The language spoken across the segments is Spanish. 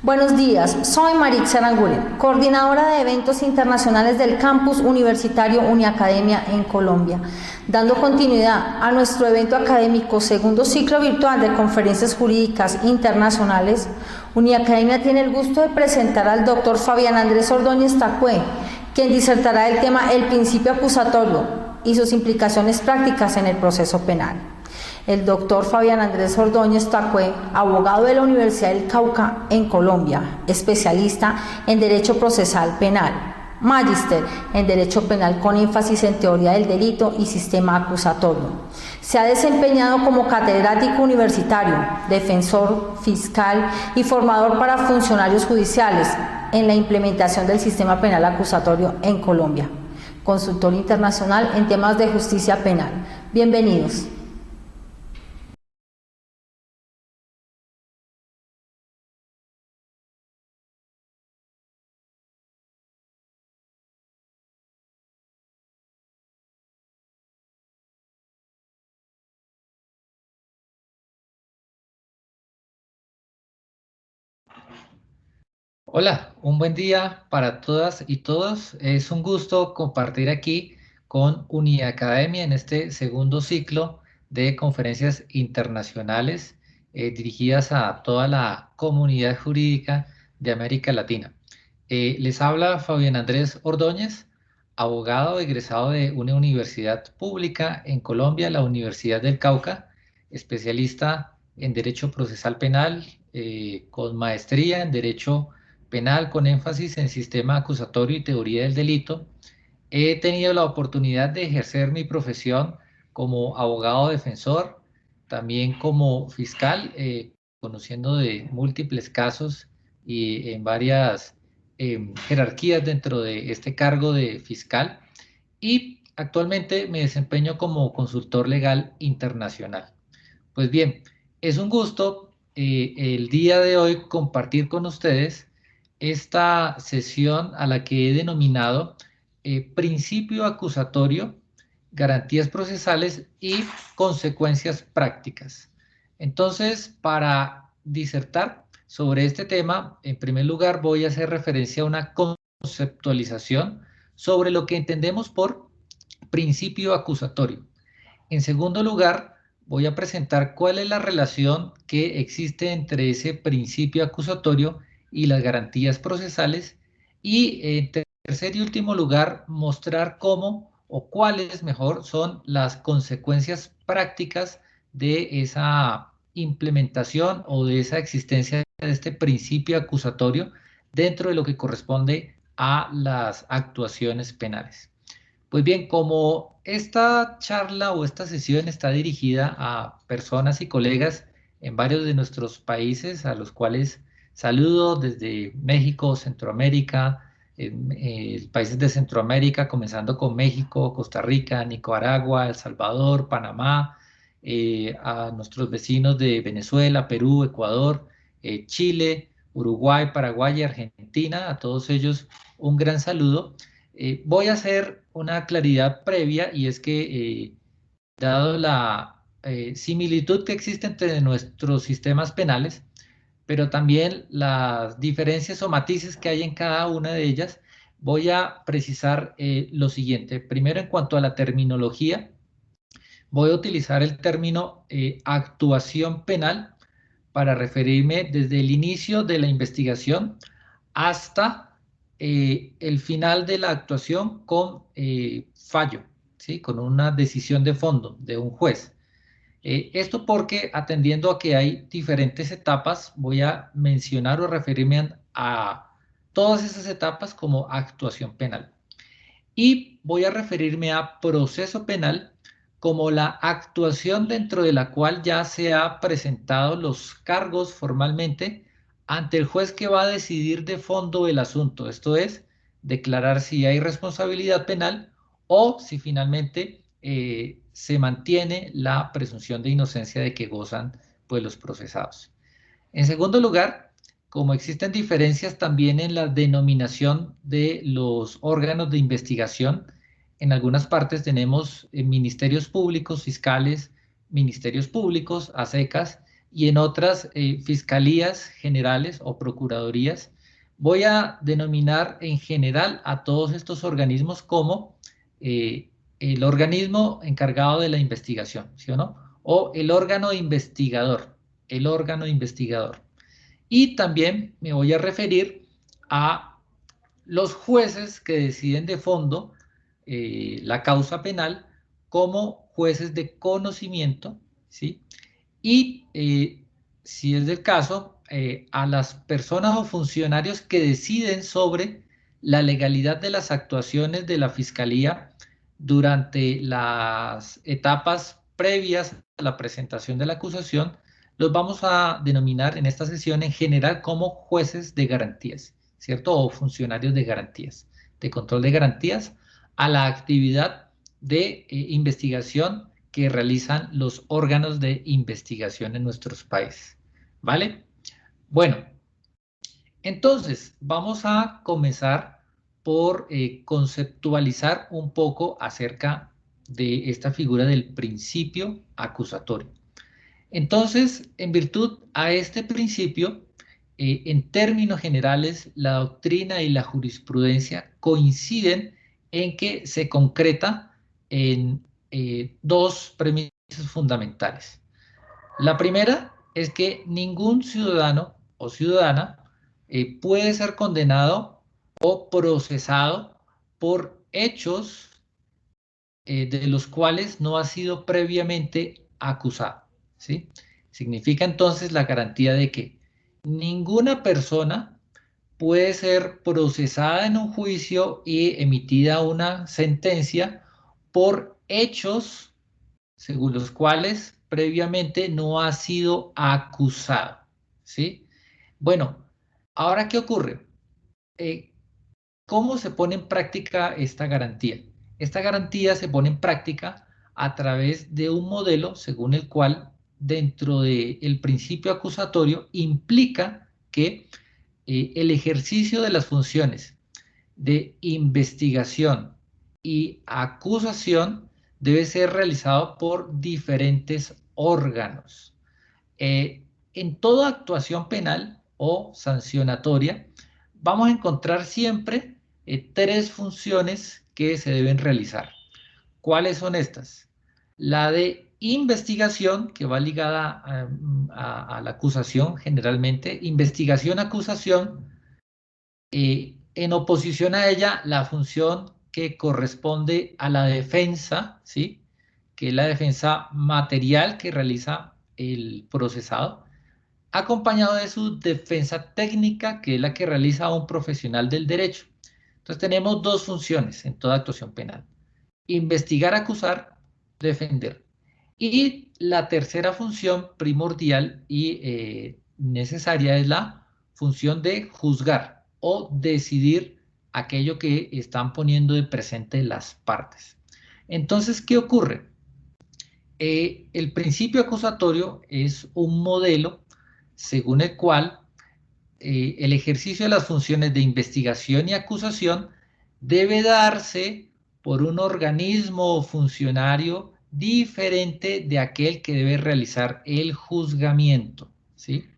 Buenos días, soy Maritza Aranguren, coordinadora de eventos internacionales del Campus Universitario Uniacademia en Colombia, dando continuidad a nuestro evento académico segundo ciclo virtual de conferencias jurídicas internacionales. Uniacademia tiene el gusto de presentar al doctor Fabián Andrés Ordóñez Tacué, quien disertará el tema El principio acusatorio y sus implicaciones prácticas en el proceso penal. El doctor Fabián Andrés Ordóñez Tacué, abogado de la Universidad del Cauca en Colombia, especialista en Derecho Procesal Penal, magíster en Derecho Penal con énfasis en Teoría del Delito y Sistema Acusatorio. Se ha desempeñado como catedrático universitario, defensor, fiscal y formador para funcionarios judiciales en la implementación del Sistema Penal Acusatorio en Colombia. Consultor internacional en temas de justicia penal. Bienvenidos. Hola, un buen día para todas y todos. Es un gusto compartir aquí con Uniacademia en este segundo ciclo de conferencias internacionales dirigidas a toda la comunidad jurídica de América Latina. Les habla Fabián Andrés Ordóñez, abogado egresado de una universidad pública en Colombia, la Universidad del Cauca, especialista en Derecho Procesal Penal, con maestría en Derecho Penal con énfasis en sistema acusatorio y teoría del delito. He tenido la oportunidad de ejercer mi profesión como abogado defensor, también como fiscal, conociendo de múltiples casos y en varias jerarquías dentro de este cargo de fiscal. Y actualmente me desempeño como consultor legal internacional. Pues bien, es un gusto el día de hoy compartir con ustedes esta sesión a la que he denominado principio acusatorio, garantías procesales y consecuencias prácticas. Entonces, para disertar sobre este tema, en primer lugar voy a hacer referencia a una conceptualización sobre lo que entendemos por principio acusatorio. En segundo lugar, voy a presentar cuál es la relación que existe entre ese principio acusatorio y las garantías procesales. Y en tercer y último lugar, mostrar cómo o cuáles mejor son las consecuencias prácticas de esa implementación o de esa existencia de este principio acusatorio dentro de lo que corresponde a las actuaciones penales. Pues bien, como esta charla o esta sesión está dirigida a personas y colegas en varios de nuestros países, a los cuales saludo desde México, Centroamérica, países de Centroamérica, comenzando con México, Costa Rica, Nicaragua, El Salvador, Panamá, a nuestros vecinos de Venezuela, Perú, Ecuador, Chile, Uruguay, Paraguay y Argentina, a todos ellos un gran saludo. Voy a hacer una claridad previa y es que, dado la similitud que existe entre nuestros sistemas penales, pero también las diferencias o matices que hay en cada una de ellas, voy a precisar lo siguiente. Primero, en cuanto a la terminología, voy a utilizar el término actuación penal para referirme desde el inicio de la investigación hasta el final de la actuación con fallo, ¿sí? Con una decisión de fondo de un juez. Esto porque atendiendo a que hay diferentes etapas, voy a mencionar o referirme a todas esas etapas como actuación penal. Y voy a referirme a proceso penal como la actuación dentro de la cual ya se ha presentado los cargos formalmente ante el juez que va a decidir de fondo el asunto, esto es, declarar si hay responsabilidad penal o si finalmente se mantiene la presunción de inocencia de que gozan pues, los procesados. En segundo lugar, como existen diferencias también en la denominación de los órganos de investigación, en algunas partes tenemos ministerios públicos, fiscales, ministerios públicos, ASECAS, y en otras fiscalías generales o procuradurías. Voy a denominar en general a todos estos organismos como el organismo encargado de la investigación, ¿sí o no? O el órgano investigador, el órgano investigador. Y también me voy a referir a los jueces que deciden de fondo la causa penal como jueces de conocimiento, ¿sí? Y si es del caso, a las personas o funcionarios que deciden sobre la legalidad de las actuaciones de la Fiscalía durante las etapas previas a la presentación de la acusación, los vamos a denominar en esta sesión en general como jueces de garantías, ¿cierto? O funcionarios de garantías, de control de garantías a la actividad de investigación que realizan los órganos de investigación en nuestros países, ¿vale? Bueno, entonces vamos a comenzar por conceptualizar un poco acerca de esta figura del principio acusatorio. Entonces, en virtud a este principio, en términos generales, la doctrina y la jurisprudencia coinciden en que se concreta en dos premisas fundamentales. La primera es que ningún ciudadano o ciudadana puede ser condenado o procesado por hechos de los cuales no ha sido previamente acusado, ¿sí? Significa entonces la garantía de que ninguna persona puede ser procesada en un juicio y emitida una sentencia por hechos según los cuales previamente no ha sido acusado, ¿sí? Bueno, ahora, ¿qué ocurre? ¿Cómo se pone en práctica esta garantía? Esta garantía se pone en práctica a través de un modelo según el cual dentro del principio acusatorio implica que el ejercicio de las funciones de investigación y acusación debe ser realizado por diferentes órganos. En toda actuación penal o sancionatoria vamos a encontrar siempre tres funciones que se deben realizar. ¿Cuáles son estas? La de investigación, que va ligada a la acusación generalmente, investigación-acusación, en oposición a ella, la función que corresponde a la defensa, ¿sí? Que es la defensa material que realiza el procesado, acompañado de su defensa técnica, que es la que realiza un profesional del derecho. Entonces tenemos dos funciones en toda actuación penal: investigar, acusar, defender. Y la tercera función primordial y necesaria es la función de juzgar o decidir aquello que están poniendo de presente las partes. Entonces, ¿qué ocurre? El principio acusatorio es un modelo según el cual el ejercicio de las funciones de investigación y acusación debe darse por un organismo o funcionario diferente de aquel que debe realizar el juzgamiento, ¿sí?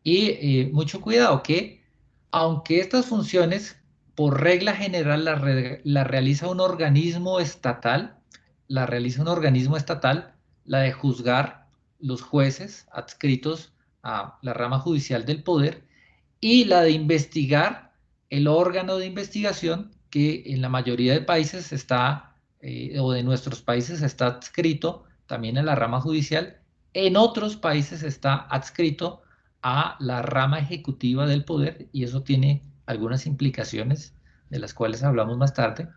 Y mucho cuidado que, aunque estas funciones por regla general la realiza un organismo estatal, la de juzgar los jueces adscritos a la rama judicial del poder, y la de investigar el órgano de investigación que en la mayoría de países está, o de nuestros países está adscrito también a la rama judicial, en otros países está adscrito a la rama ejecutiva del poder, y eso tiene algunas implicaciones de las cuales hablamos más tarde.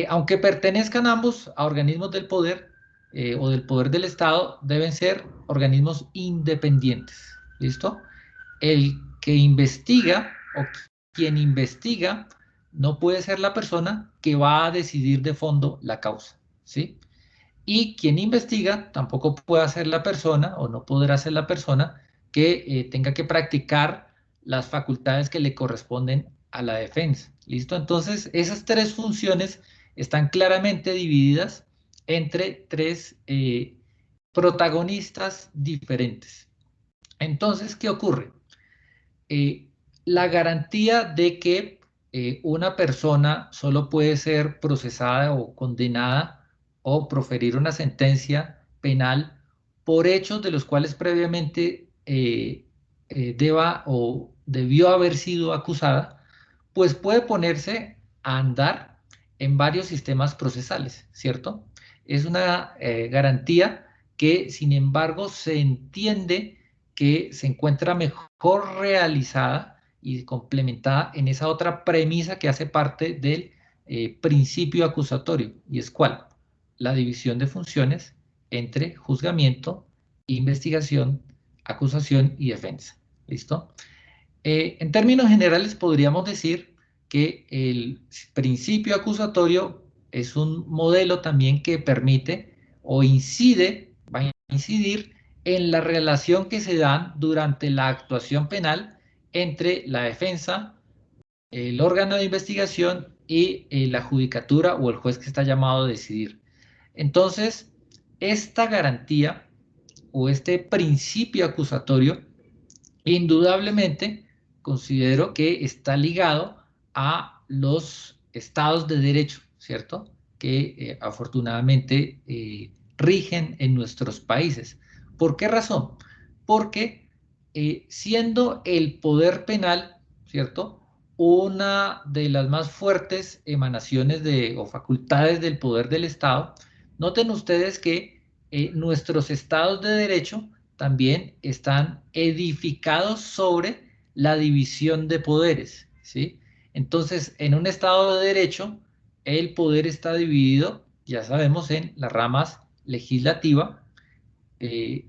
Aunque pertenezcan ambos a organismos del poder o del poder del Estado, deben ser organismos independientes. ¿Listo? El que investiga o quien investiga no puede ser la persona que va a decidir de fondo la causa, ¿sí? Y quien investiga tampoco puede ser la persona o no podrá ser la persona que tenga que practicar las facultades que le corresponden a la defensa. ¿Listo? Entonces, esas tres funciones están claramente divididas entre tres protagonistas diferentes. Entonces, ¿qué ocurre? Eh, la garantía de que una persona solo puede ser procesada o condenada o proferir una sentencia penal por hechos de los cuales previamente deba o debió haber sido acusada, pues puede ponerse a andar en varios sistemas procesales, ¿cierto? Es una garantía que, sin embargo, se entiende que se encuentra mejor realizada y complementada en esa otra premisa que hace parte del principio acusatorio, y es cuál: la división de funciones entre juzgamiento, investigación, acusación y defensa. ¿Listo? En términos generales podríamos decir que el principio acusatorio es un modelo también que permite o incide, va a incidir en la relación que se dan durante la actuación penal entre la defensa, el órgano de investigación y la judicatura o el juez que está llamado a decidir. Entonces, esta garantía o este principio acusatorio indudablemente considero que está ligado a los estados de derecho, ¿cierto? Que afortunadamente rigen en nuestros países. ¿Por qué razón? Porque siendo el poder penal, ¿cierto? Una de las más fuertes emanaciones o facultades del poder del Estado, noten ustedes que nuestros estados de derecho también están edificados sobre la división de poderes, ¿sí? Entonces, en un Estado de Derecho, el poder está dividido, ya sabemos, en las ramas legislativa, eh,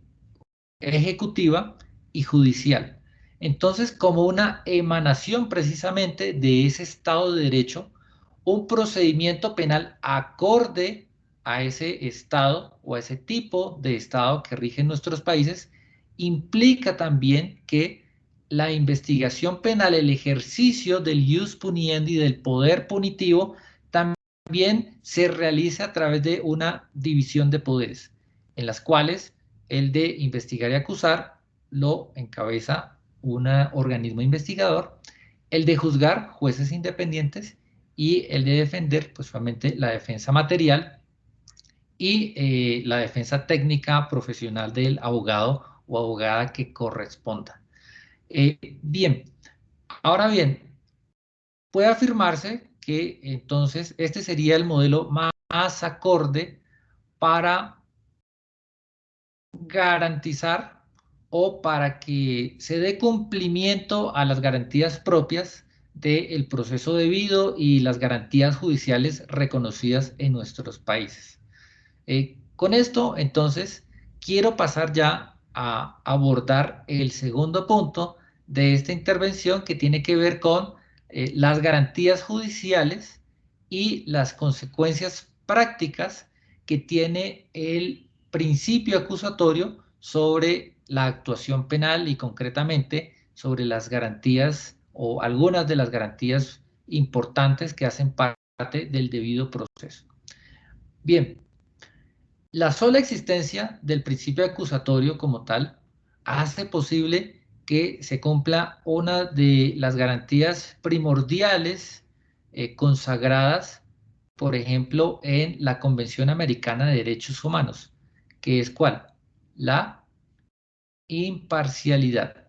ejecutiva y judicial. Entonces, como una emanación precisamente de ese Estado de Derecho, un procedimiento penal acorde a ese Estado o a ese tipo de Estado que rige en nuestros países, implica también que la investigación penal, el ejercicio del ius puniendi, del poder punitivo, también se realiza a través de una división de poderes, en las cuales el de investigar y acusar lo encabeza un organismo investigador, el de juzgar, jueces independientes, y el de defender, pues obviamente la defensa material y la defensa técnica profesional del abogado o abogada que corresponda. Bien, ahora bien, puede afirmarse que entonces este sería el modelo más acorde para garantizar o para que se dé cumplimiento a las garantías propias del proceso debido y las garantías judiciales reconocidas en nuestros países. Con esto, entonces, quiero pasar ya a abordar el segundo punto de esta intervención, que tiene que ver con las garantías judiciales y las consecuencias prácticas que tiene el principio acusatorio sobre la actuación penal y concretamente sobre las garantías o algunas de las garantías importantes que hacen parte del debido proceso. Bien, la sola existencia del principio acusatorio como tal hace posible que se cumpla una de las garantías primordiales consagradas, por ejemplo, en la Convención Americana de Derechos Humanos, que es ¿cuál? La imparcialidad.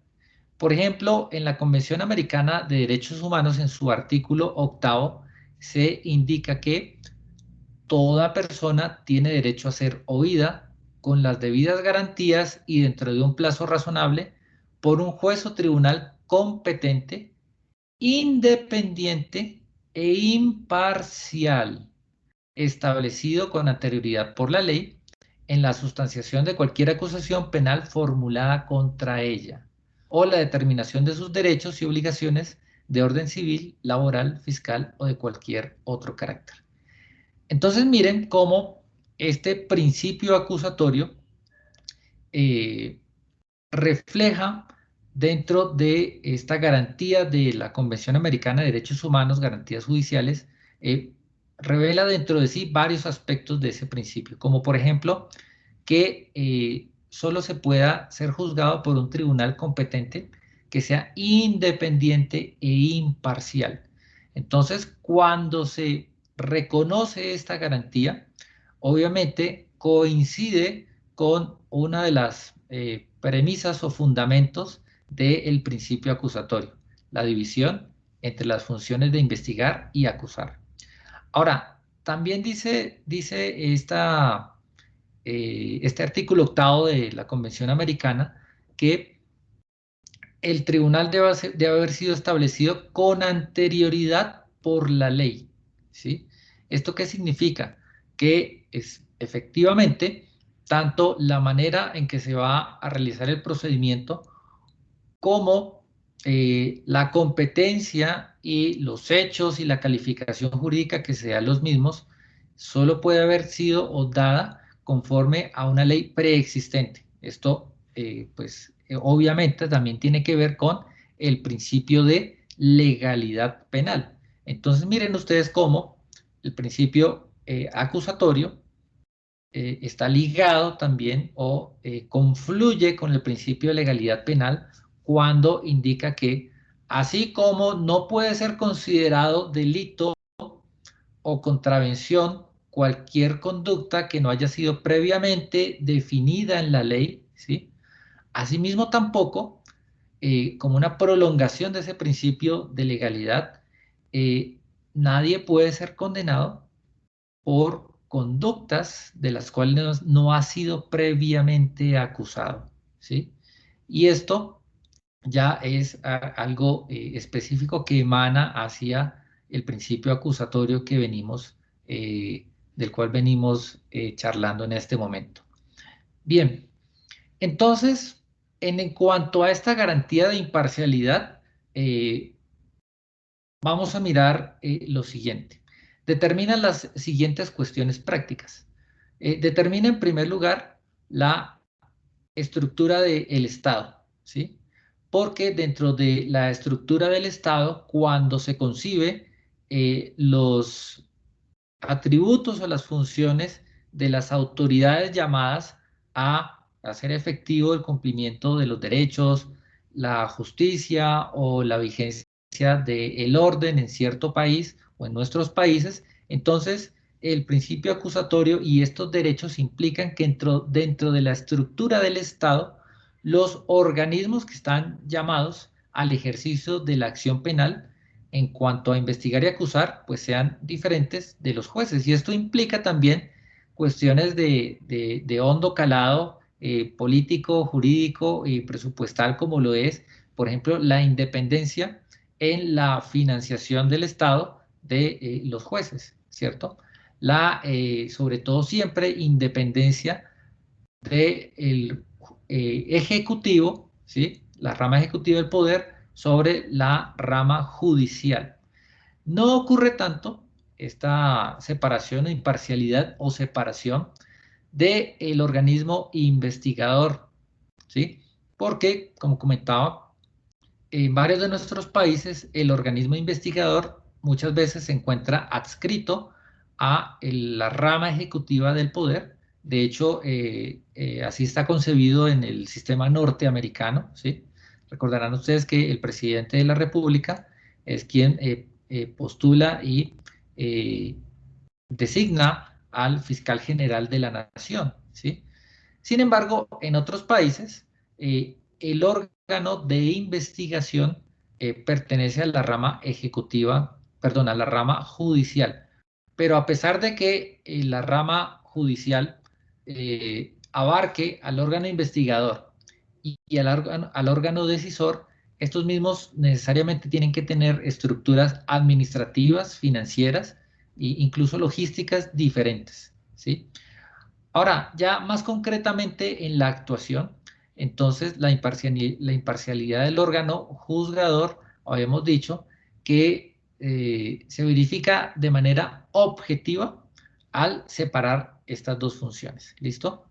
Por ejemplo, en la Convención Americana de Derechos Humanos, en su artículo 8, se indica que toda persona tiene derecho a ser oída con las debidas garantías y dentro de un plazo razonable por un juez o tribunal competente, independiente e imparcial, establecido con anterioridad por la ley en la sustanciación de cualquier acusación penal formulada contra ella o la determinación de sus derechos y obligaciones de orden civil, laboral, fiscal o de cualquier otro carácter. Entonces miren cómo este principio acusatorio eh, refleja dentro de esta garantía de la Convención Americana de Derechos Humanos, garantías judiciales, revela dentro de sí varios aspectos de ese principio, como por ejemplo que solo se pueda ser juzgado por un tribunal competente que sea independiente e imparcial. Entonces, cuando se reconoce esta garantía, obviamente coincide con una de las premisas o fundamentos del principio acusatorio, la división entre las funciones de investigar y acusar. Ahora, también dice este artículo octavo de la Convención Americana que el tribunal debe haber sido establecido con anterioridad por la ley, ¿sí? ¿Esto qué significa? Que es efectivamente tanto la manera en que se va a realizar el procedimiento como la competencia y los hechos y la calificación jurídica que se da a los mismos solo puede haber sido o dada conforme a una ley preexistente. Esto, obviamente también tiene que ver con el principio de legalidad penal. Entonces, miren ustedes cómo el principio acusatorio está ligado también o confluye con el principio de legalidad penal cuando indica que así como no puede ser considerado delito o contravención cualquier conducta que no haya sido previamente definida en la ley, ¿sí? Asimismo tampoco, como una prolongación de ese principio de legalidad, nadie puede ser condenado por conductas de las cuales no ha sido previamente acusado, ¿sí? Y esto ya es algo específico que emana hacia el principio acusatorio que del cual venimos charlando en este momento. Bien, entonces, en cuanto a esta garantía de imparcialidad, eh, vamos a mirar lo siguiente. Determina las siguientes cuestiones prácticas. Determina en primer lugar la estructura del Estado, ¿sí? Porque dentro de la estructura del Estado, cuando se concibe los atributos o las funciones de las autoridades llamadas a hacer efectivo el cumplimiento de los derechos, la justicia o la vigencia del orden en cierto país o en nuestros países, entonces el principio acusatorio y estos derechos implican que dentro de la estructura del Estado, los organismos que están llamados al ejercicio de la acción penal en cuanto a investigar y acusar, pues sean diferentes de los jueces. Y esto implica también cuestiones de hondo calado político, jurídico y presupuestal, como lo es, por ejemplo, la independencia en la financiación del Estado de los jueces, ¿cierto? Sobre todo siempre, independencia del ejecutivo, ¿sí? La rama ejecutiva del poder sobre la rama judicial. No ocurre tanto esta separación o imparcialidad o separación del organismo investigador, ¿sí? Porque, como comentaba, en varios de nuestros países el organismo investigador muchas veces se encuentra adscrito a la rama ejecutiva del poder. De hecho, así está concebido en el sistema norteamericano, ¿sí? Recordarán ustedes que el presidente de la República es quien postula y eh, designa al fiscal general de la nación, ¿sí? Sin embargo, en otros países, el órgano de investigación pertenece a la rama ejecutiva, perdón, a la rama judicial. Pero a pesar de que la rama judicial abarque al órgano investigador y al órgano decisor, estos mismos necesariamente tienen que tener estructuras administrativas, financieras e incluso logísticas diferentes, ¿sí? Ahora, ya más concretamente en la actuación, entonces la imparcialidad del órgano juzgador, habíamos dicho que se verifica de manera objetiva al separar estas dos funciones. ¿Listo?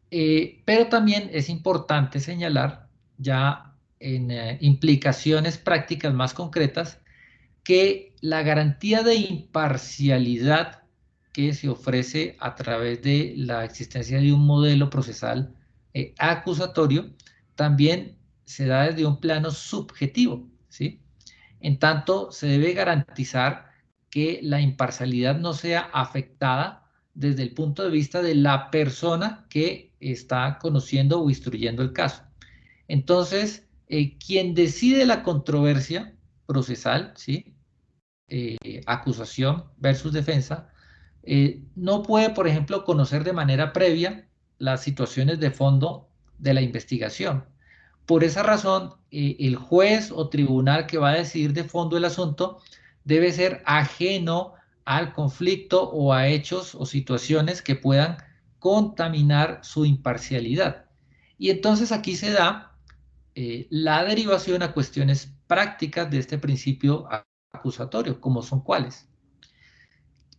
Pero también es importante señalar ya en implicaciones prácticas más concretas que la garantía de imparcialidad que se ofrece a través de la existencia de un modelo procesal acusatorio también se da desde un plano subjetivo, ¿sí? En tanto, se debe garantizar que la imparcialidad no sea afectada desde el punto de vista de la persona que está conociendo o instruyendo el caso. Entonces, quien decide la controversia procesal, ¿sí? Acusación versus defensa, no puede, por ejemplo, conocer de manera previa las situaciones de fondo de la investigación. Por esa razón, el juez o tribunal que va a decidir de fondo el asunto debe ser ajeno al conflicto o a hechos o situaciones que puedan contaminar su imparcialidad. Y entonces aquí se da la derivación a cuestiones prácticas de este principio acusatorio, como son cuáles.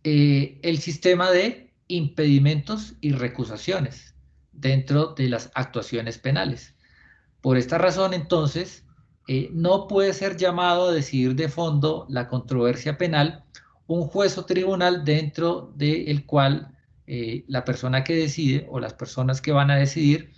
El sistema de impedimentos y recusaciones dentro de las actuaciones penales. Por esta razón, entonces, no puede ser llamado a decidir de fondo la controversia penal un juez o tribunal dentro del cual la persona que decide o las personas que van a decidir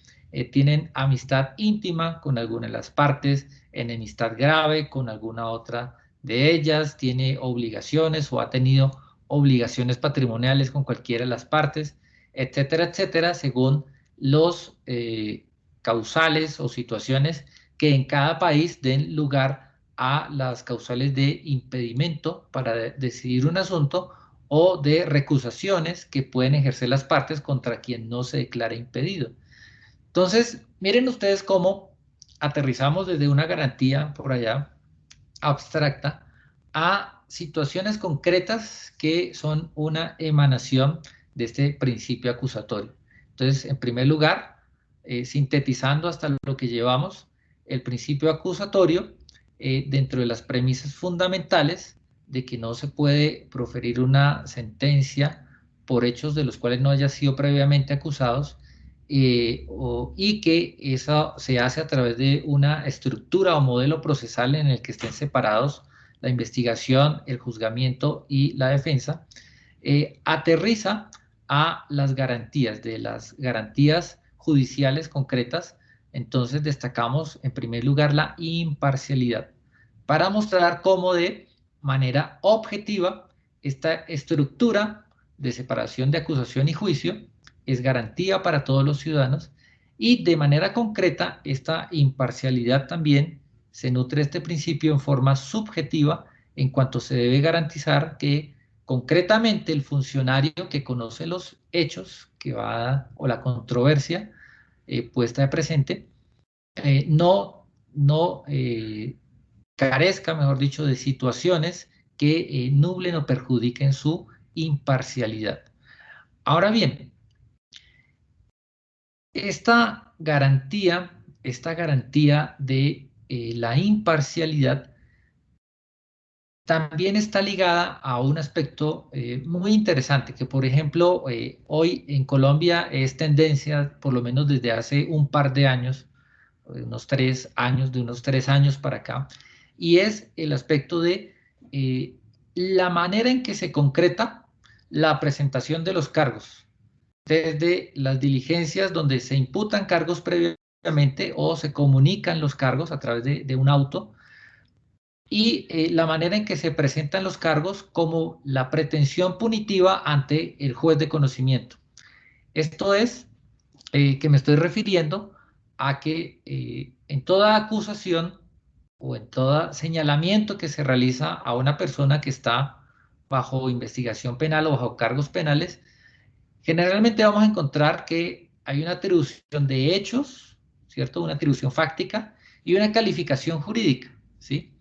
tienen amistad íntima con alguna de las partes, enemistad grave con alguna otra de ellas, tiene obligaciones o ha tenido obligaciones patrimoniales con cualquiera de las partes, etcétera, etcétera, según los causales o situaciones que en cada país den lugar a las causales de impedimento para decidir un asunto o de recusaciones que pueden ejercer las partes contra quien no se declara impedido. Entonces, miren ustedes cómo aterrizamos desde una garantía por allá abstracta a situaciones concretas que son una emanación de este principio acusatorio. Entonces, en primer lugar, sintetizando hasta lo que llevamos, el principio acusatorio, dentro de las premisas fundamentales de que no se puede proferir una sentencia por hechos de los cuales no haya sido previamente acusados, y que eso se hace a través de una estructura o modelo procesal en el que estén separados la investigación, el juzgamiento y la defensa, aterriza a las garantías, de las garantías judiciales concretas. Entonces destacamos en primer lugar la imparcialidad para mostrar cómo de manera objetiva esta estructura de separación de acusación y juicio es garantía para todos los ciudadanos y de manera concreta esta imparcialidad también se nutre este principio en forma subjetiva en cuanto se debe garantizar que concretamente el funcionario que conoce los hechos que va o la controversia puesta de presente no carezca, mejor dicho, de situaciones que nublen o perjudiquen su imparcialidad. Ahora bien, esta garantía de la imparcialidad también está ligada a un aspecto muy interesante, que por ejemplo hoy en Colombia es tendencia, por lo menos desde hace un par de años, de unos 3 años para acá, y es el aspecto de la manera en que se concreta la presentación de los cargos, desde las diligencias donde se imputan cargos previamente o se comunican los cargos a través de un auto, y la manera en que se presentan los cargos como la pretensión punitiva ante el juez de conocimiento. Esto es que me estoy refiriendo a que en toda acusación o en todo señalamiento que se realiza a una persona que está bajo investigación penal o bajo cargos penales, generalmente vamos a encontrar que hay una atribución de hechos, ¿cierto? Una atribución fáctica y una calificación jurídica, ¿sí?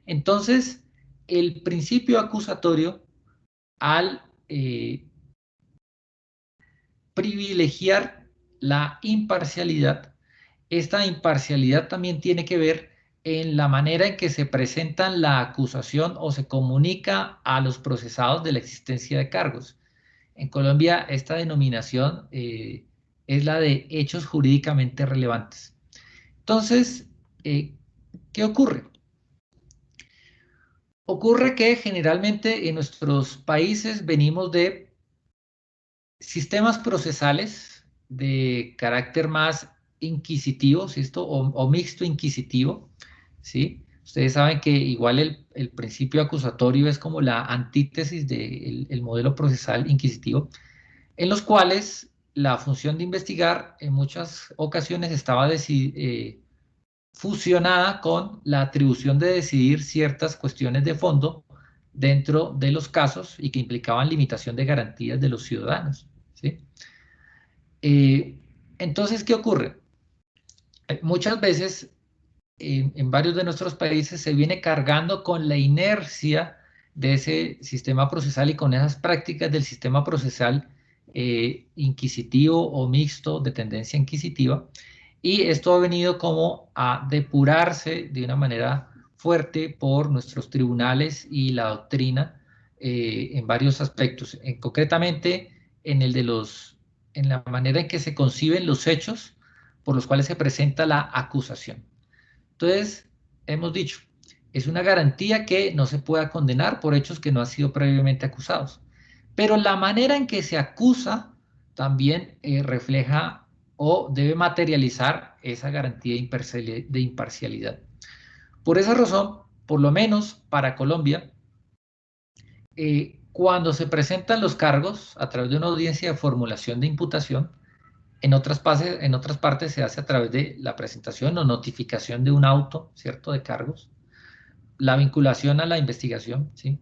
Entonces, el principio acusatorio, al privilegiar la imparcialidad, esta imparcialidad también tiene que ver en la manera en que se presenta la acusación o se comunica a los procesados de la existencia de cargos. En Colombia, esta denominación es la de hechos jurídicamente relevantes. Entonces, ¿qué ocurre? Ocurre que generalmente en nuestros países venimos de Sistemas procesales de carácter más inquisitivo, ¿sí? O mixto inquisitivo, ¿sí? Ustedes saben que igual el principio acusatorio es como la antítesis del modelo procesal inquisitivo, en los cuales la función de investigar en muchas ocasiones estaba fusionada con la atribución de decidir ciertas cuestiones de fondo dentro de los casos y que implicaban limitación de garantías de los ciudadanos, ¿sí? Eh, entonces, ¿qué ocurre? Muchas veces en varios de nuestros países se viene cargando con la inercia de ese sistema procesal y con esas prácticas del sistema procesal inquisitivo o mixto de tendencia inquisitiva. Y esto ha venido como a depurarse de una manera fuerte por nuestros tribunales y la doctrina en varios aspectos. Concretamente, en el de en la manera en que se conciben los hechos por los cuales se presenta la acusación. Entonces, hemos dicho, es una garantía que no se pueda condenar por hechos que no han sido previamente acusados. Pero la manera en que se acusa también refleja o debe materializar esa garantía de imparcialidad. Por esa razón, por lo menos para Colombia, cuando se presentan los cargos a través de una audiencia de formulación de imputación, en otras partes se hace a través de la presentación o notificación de un auto, ¿cierto?, de cargos, la vinculación a la investigación, ¿sí?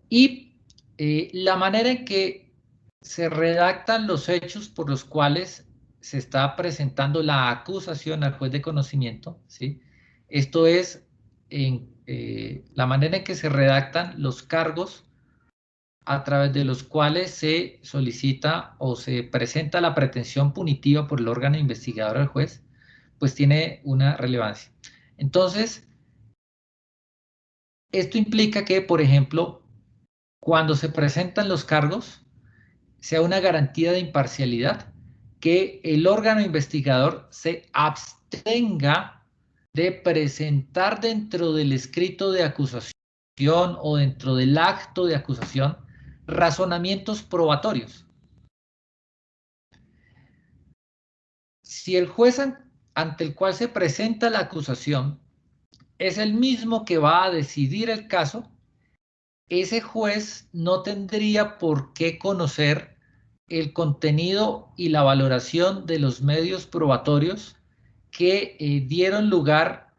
Y la manera en que se redactan los hechos por los cuales se está presentando la acusación al juez de conocimiento, ¿sí? Esto es la manera en que se redactan los cargos a través de los cuales se solicita o se presenta la pretensión punitiva por el órgano investigador al juez, pues tiene una relevancia. Entonces, esto implica que, por ejemplo, cuando se presentan los cargos, sea una garantía de imparcialidad, que el órgano investigador se abstenga de presentar dentro del escrito de acusación o dentro del acto de acusación razonamientos probatorios. Si el juez ante el cual se presenta la acusación es el mismo que va a decidir el caso, ese juez no tendría por qué conocer el contenido y la valoración de los medios probatorios que dieron lugar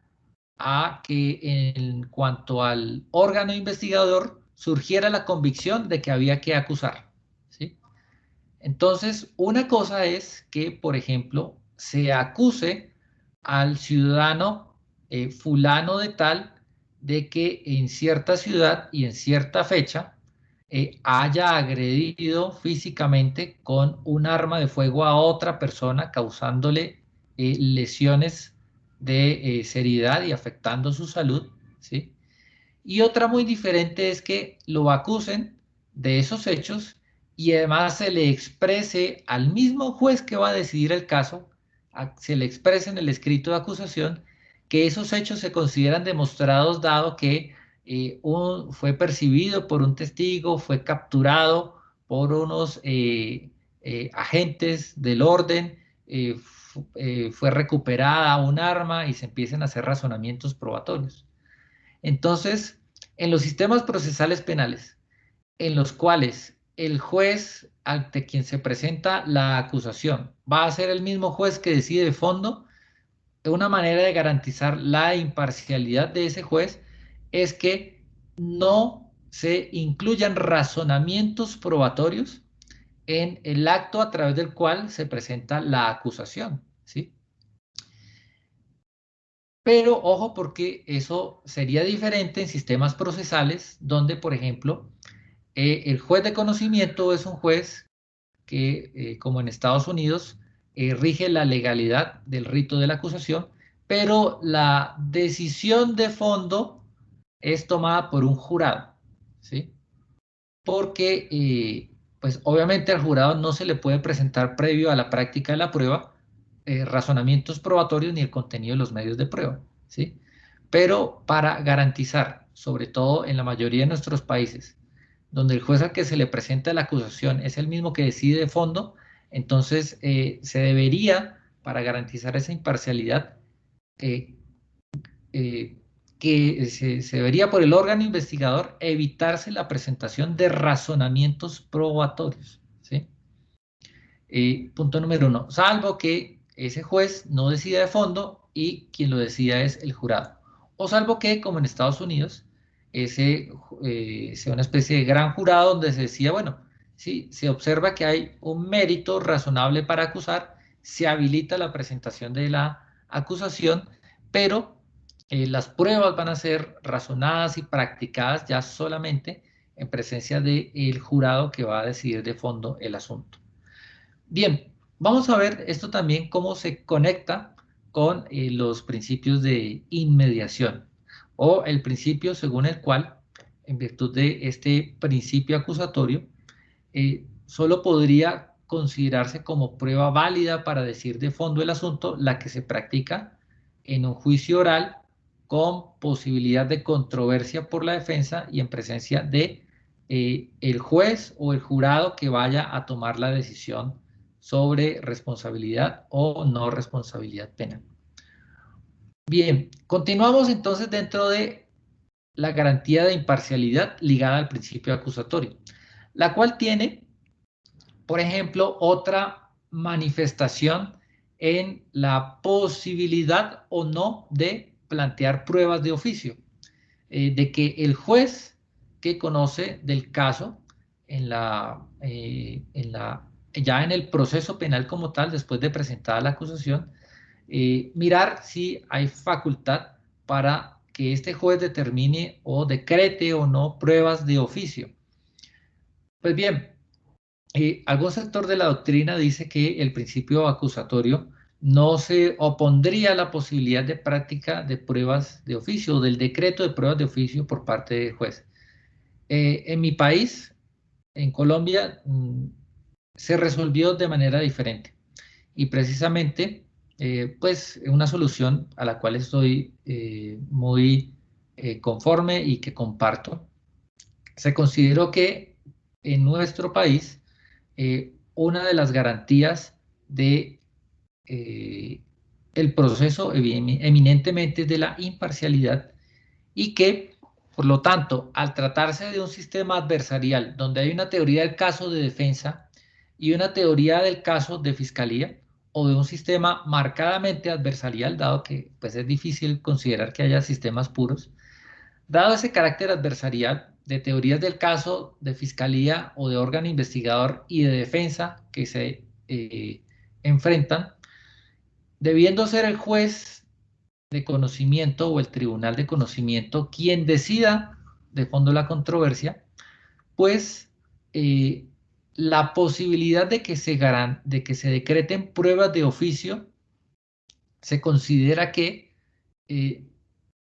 a que en cuanto al órgano investigador surgiera la convicción de que había que acusar, ¿sí? Entonces, una cosa es que, por ejemplo, se acuse al ciudadano fulano de tal de que en cierta ciudad y en cierta fecha haya agredido físicamente con un arma de fuego a otra persona, causándole lesiones de seriedad y afectando su salud, ¿sí? Y otra muy diferente es que lo acusen de esos hechos y además se le exprese al mismo juez que va a decidir el caso, se le exprese en el escrito de acusación que esos hechos se consideran demostrados dado que fue percibido por un testigo, fue capturado por unos agentes del orden, fue recuperada un arma y se empiezan a hacer razonamientos probatorios. Entonces, en los sistemas procesales penales, en los cuales el juez ante quien se presenta la acusación va a ser el mismo juez que decide de fondo, una manera de garantizar la imparcialidad de ese juez es que no se incluyan razonamientos probatorios en el acto a través del cual se presenta la acusación, ¿sí? Pero ojo, porque eso sería diferente en sistemas procesales donde, por ejemplo, el juez de conocimiento es un juez que, como en Estados Unidos, rige la legalidad del rito de la acusación, pero la decisión de fondo es tomada por un jurado, ¿sí? Porque, pues obviamente al jurado no se le puede presentar previo a la práctica de la prueba razonamientos probatorios ni el contenido de los medios de prueba, ¿sí? Pero para garantizar, sobre todo en la mayoría de nuestros países, donde el juez al que se le presenta la acusación es el mismo que decide de fondo, entonces se debería, para garantizar esa imparcialidad, que se debería por el órgano investigador evitarse la presentación de razonamientos probatorios, ¿sí? Punto número 1, salvo que ese juez no decida de fondo y quien lo decida es el jurado. O salvo que, como en Estados Unidos, ese sea una especie de gran jurado donde se decía, bueno, si se observa que hay un mérito razonable para acusar, se habilita la presentación de la acusación, pero las pruebas van a ser razonadas y practicadas ya solamente en presencia del jurado que va a decidir de fondo el asunto. Bien, vamos a ver esto también cómo se conecta con los principios de inmediación o el principio según el cual, en virtud de este principio acusatorio, solo podría considerarse como prueba válida para decir de fondo el asunto la que se practica en un juicio oral con posibilidad de controversia por la defensa y en presencia de el juez o el jurado que vaya a tomar la decisión sobre responsabilidad o no responsabilidad penal. Bien, continuamos entonces dentro de la garantía de imparcialidad ligada al principio acusatorio, la cual tiene, por ejemplo, otra manifestación en la posibilidad o no de plantear pruebas de oficio, de que el juez que conoce del caso ya en el proceso penal como tal, después de presentada la acusación, mirar si hay facultad para que este juez determine o decrete o no pruebas de oficio. Pues bien, algún sector de la doctrina dice que el principio acusatorio no se opondría a la posibilidad de práctica de pruebas de oficio o del decreto de pruebas de oficio por parte del juez. En mi país, en Colombia, se resolvió de manera diferente y precisamente pues una solución a la cual estoy muy conforme y que comparto. Se consideró que en nuestro país una de las garantías de el proceso eminentemente es de la imparcialidad y que, por lo tanto, al tratarse de un sistema adversarial donde hay una teoría del caso de defensa y una teoría del caso de fiscalía, o de un sistema marcadamente adversarial, dado que pues, es difícil considerar que haya sistemas puros, dado ese carácter adversarial de teorías del caso de fiscalía o de órgano investigador y de defensa que se enfrentan, debiendo ser el juez de conocimiento o el tribunal de conocimiento quien decida de fondo la controversia, pues la posibilidad de que se decreten pruebas de oficio se considera que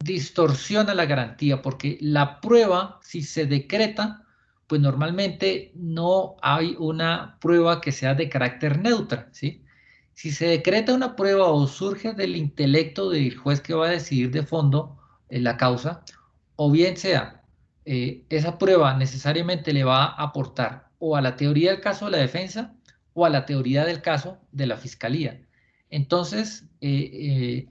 distorsiona la garantía, porque la prueba, si se decreta, pues normalmente no hay una prueba que sea de carácter neutra, ¿sí? Si se decreta una prueba o surge del intelecto del juez que va a decidir de fondo la causa, o bien sea, esa prueba necesariamente le va a aportar o a la teoría del caso de la defensa o a la teoría del caso de la fiscalía. Entonces,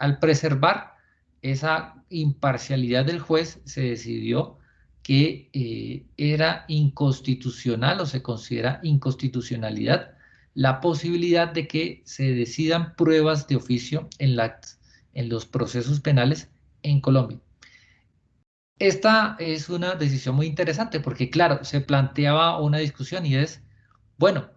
al preservar esa imparcialidad del juez, se decidió que era inconstitucional o se considera inconstitucionalidad la posibilidad de que se decidan pruebas de oficio en los procesos penales en Colombia. Esta es una decisión muy interesante porque, claro, se planteaba una discusión y es, bueno,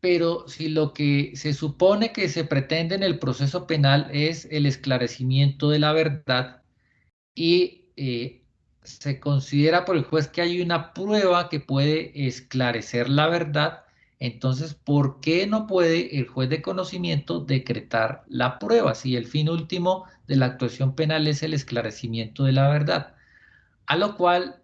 pero si lo que se supone que se pretende en el proceso penal es el esclarecimiento de la verdad y se considera por el juez que hay una prueba que puede esclarecer la verdad, entonces, ¿por qué no puede el juez de conocimiento decretar la prueba si el fin último de la actuación penal es el esclarecimiento de la verdad? A lo cual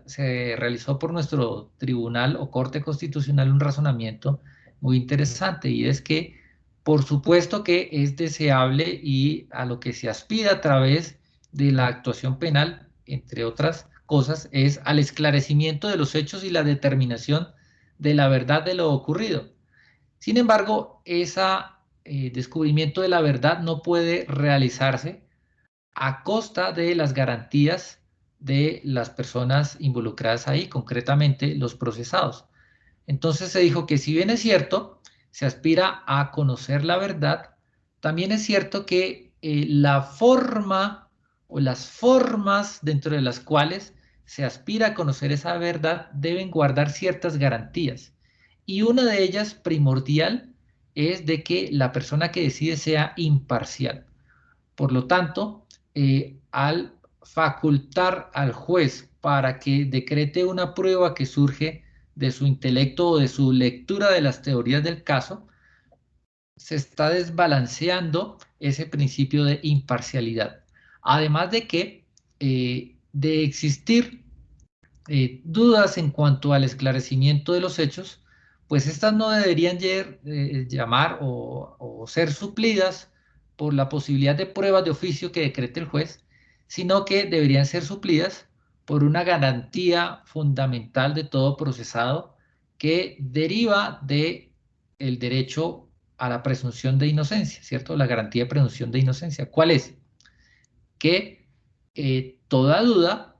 se realizó por nuestro tribunal o corte constitucional un razonamiento muy interesante, y es que por supuesto que es deseable y a lo que se aspira a través de la actuación penal, entre otras cosas es al esclarecimiento de los hechos y la determinación de la verdad de lo ocurrido. Sin embargo, ese descubrimiento de la verdad no puede realizarse a costa de las garantías de las personas involucradas ahí, concretamente los procesados. Entonces se dijo que si bien es cierto, se aspira a conocer la verdad, también es cierto que la forma o las formas dentro de las cuales se aspira a conocer esa verdad deben guardar ciertas garantías. Y una de ellas primordial es de que la persona que decide sea imparcial. Por lo tanto, al facultar al juez para que decrete una prueba que surge de su intelecto o de su lectura de las teorías del caso, se está desbalanceando ese principio de imparcialidad. Además de que, de existir dudas en cuanto al esclarecimiento de los hechos, pues estas no deberían llamar o ser suplidas por la posibilidad de pruebas de oficio que decrete el juez, sino que deberían ser suplidas por una garantía fundamental de todo procesado que deriva de el derecho a la presunción de inocencia, ¿cierto? La garantía de presunción de inocencia. ¿Cuál es? Que toda duda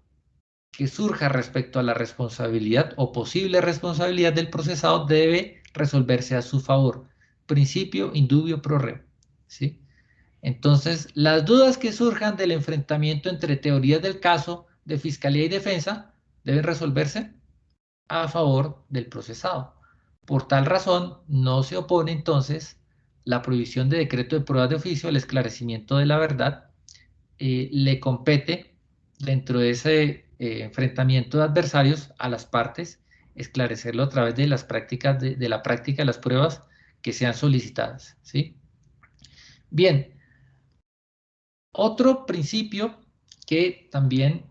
que surja respecto a la responsabilidad o posible responsabilidad del procesado debe resolverse a su favor. Principio indubio pro reo, ¿sí? Entonces, las dudas que surjan del enfrentamiento entre teorías del caso de fiscalía y defensa deben resolverse a favor del procesado. Por tal razón, no se opone entonces la prohibición de decreto de pruebas de oficio al esclarecimiento de la verdad. Le compete dentro de ese enfrentamiento de adversarios a las partes esclarecerlo a través de las prácticas de la práctica de las pruebas que sean solicitadas, ¿sí? Bien, otro principio que también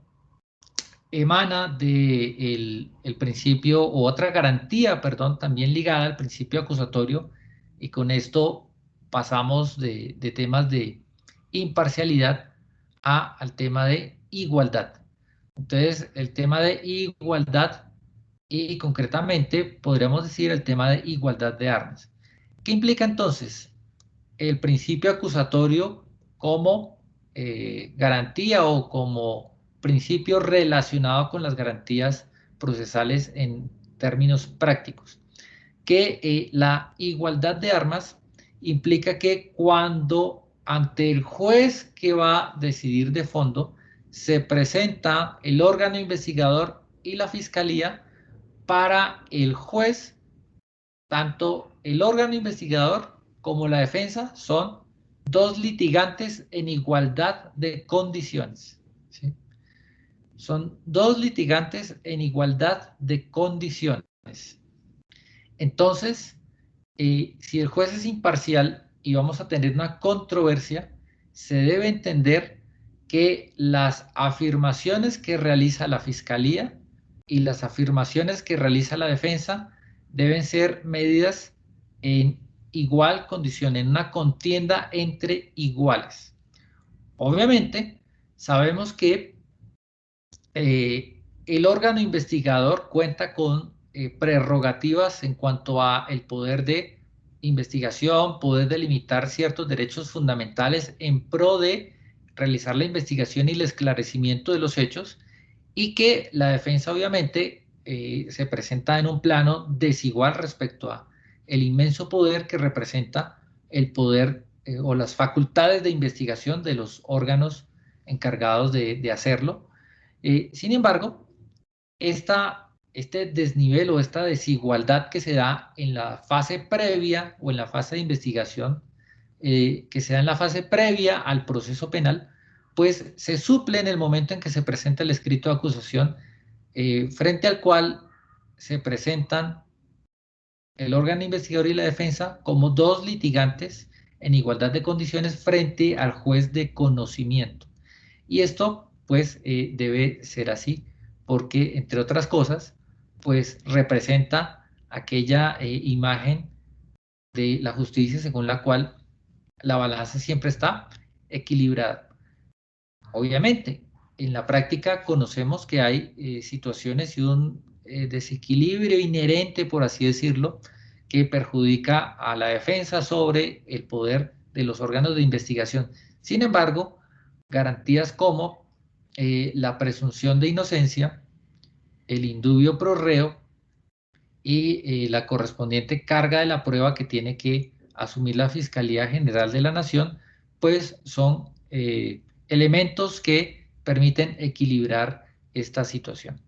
emana del el principio, o otra garantía, perdón, también ligada al principio acusatorio, y con esto pasamos de temas de imparcialidad al tema de igualdad. Entonces, el tema de igualdad y concretamente podríamos decir el tema de igualdad de armas. ¿Qué implica entonces el principio acusatorio como garantía o como principio relacionado con las garantías procesales en términos prácticos? Que la igualdad de armas implica que cuando ante el juez que va a decidir de fondo se presenta el órgano investigador y la fiscalía, para el juez, tanto el órgano investigador como la defensa son dos litigantes en igualdad de condiciones, ¿sí? Son dos litigantes en igualdad de condiciones. Entonces, si el juez es imparcial y vamos a tener una controversia, se debe entender que las afirmaciones que realiza la fiscalía y las afirmaciones que realiza la defensa deben ser medidas en igual condición, en una contienda entre iguales. Obviamente, sabemos que el órgano investigador cuenta con prerrogativas en cuanto a el poder de investigación, poder delimitar ciertos derechos fundamentales en pro de realizar la investigación y el esclarecimiento de los hechos, y que la defensa obviamente se presenta en un plano desigual respecto a el inmenso poder que representa el poder o las facultades de investigación de los órganos encargados de hacerlo. Sin embargo, este desnivel o esta desigualdad que se da en la fase previa o en la fase de investigación, que se da en la fase previa al proceso penal, pues se suple en el momento en que se presenta el escrito de acusación, frente al cual se presentan el órgano investigador y la defensa como dos litigantes en igualdad de condiciones frente al juez de conocimiento. Y esto, pues, debe ser así, porque, entre otras cosas, pues representa aquella imagen de la justicia según la cual la balanza siempre está equilibrada. Obviamente, en la práctica conocemos que hay situaciones y un desequilibrio inherente, por así decirlo, que perjudica a la defensa sobre el poder de los órganos de investigación. Sin embargo, garantías como la presunción de inocencia, el indubio pro reo y la correspondiente carga de la prueba que tiene que asumir la Fiscalía General de la Nación, pues son elementos que permiten equilibrar esta situación.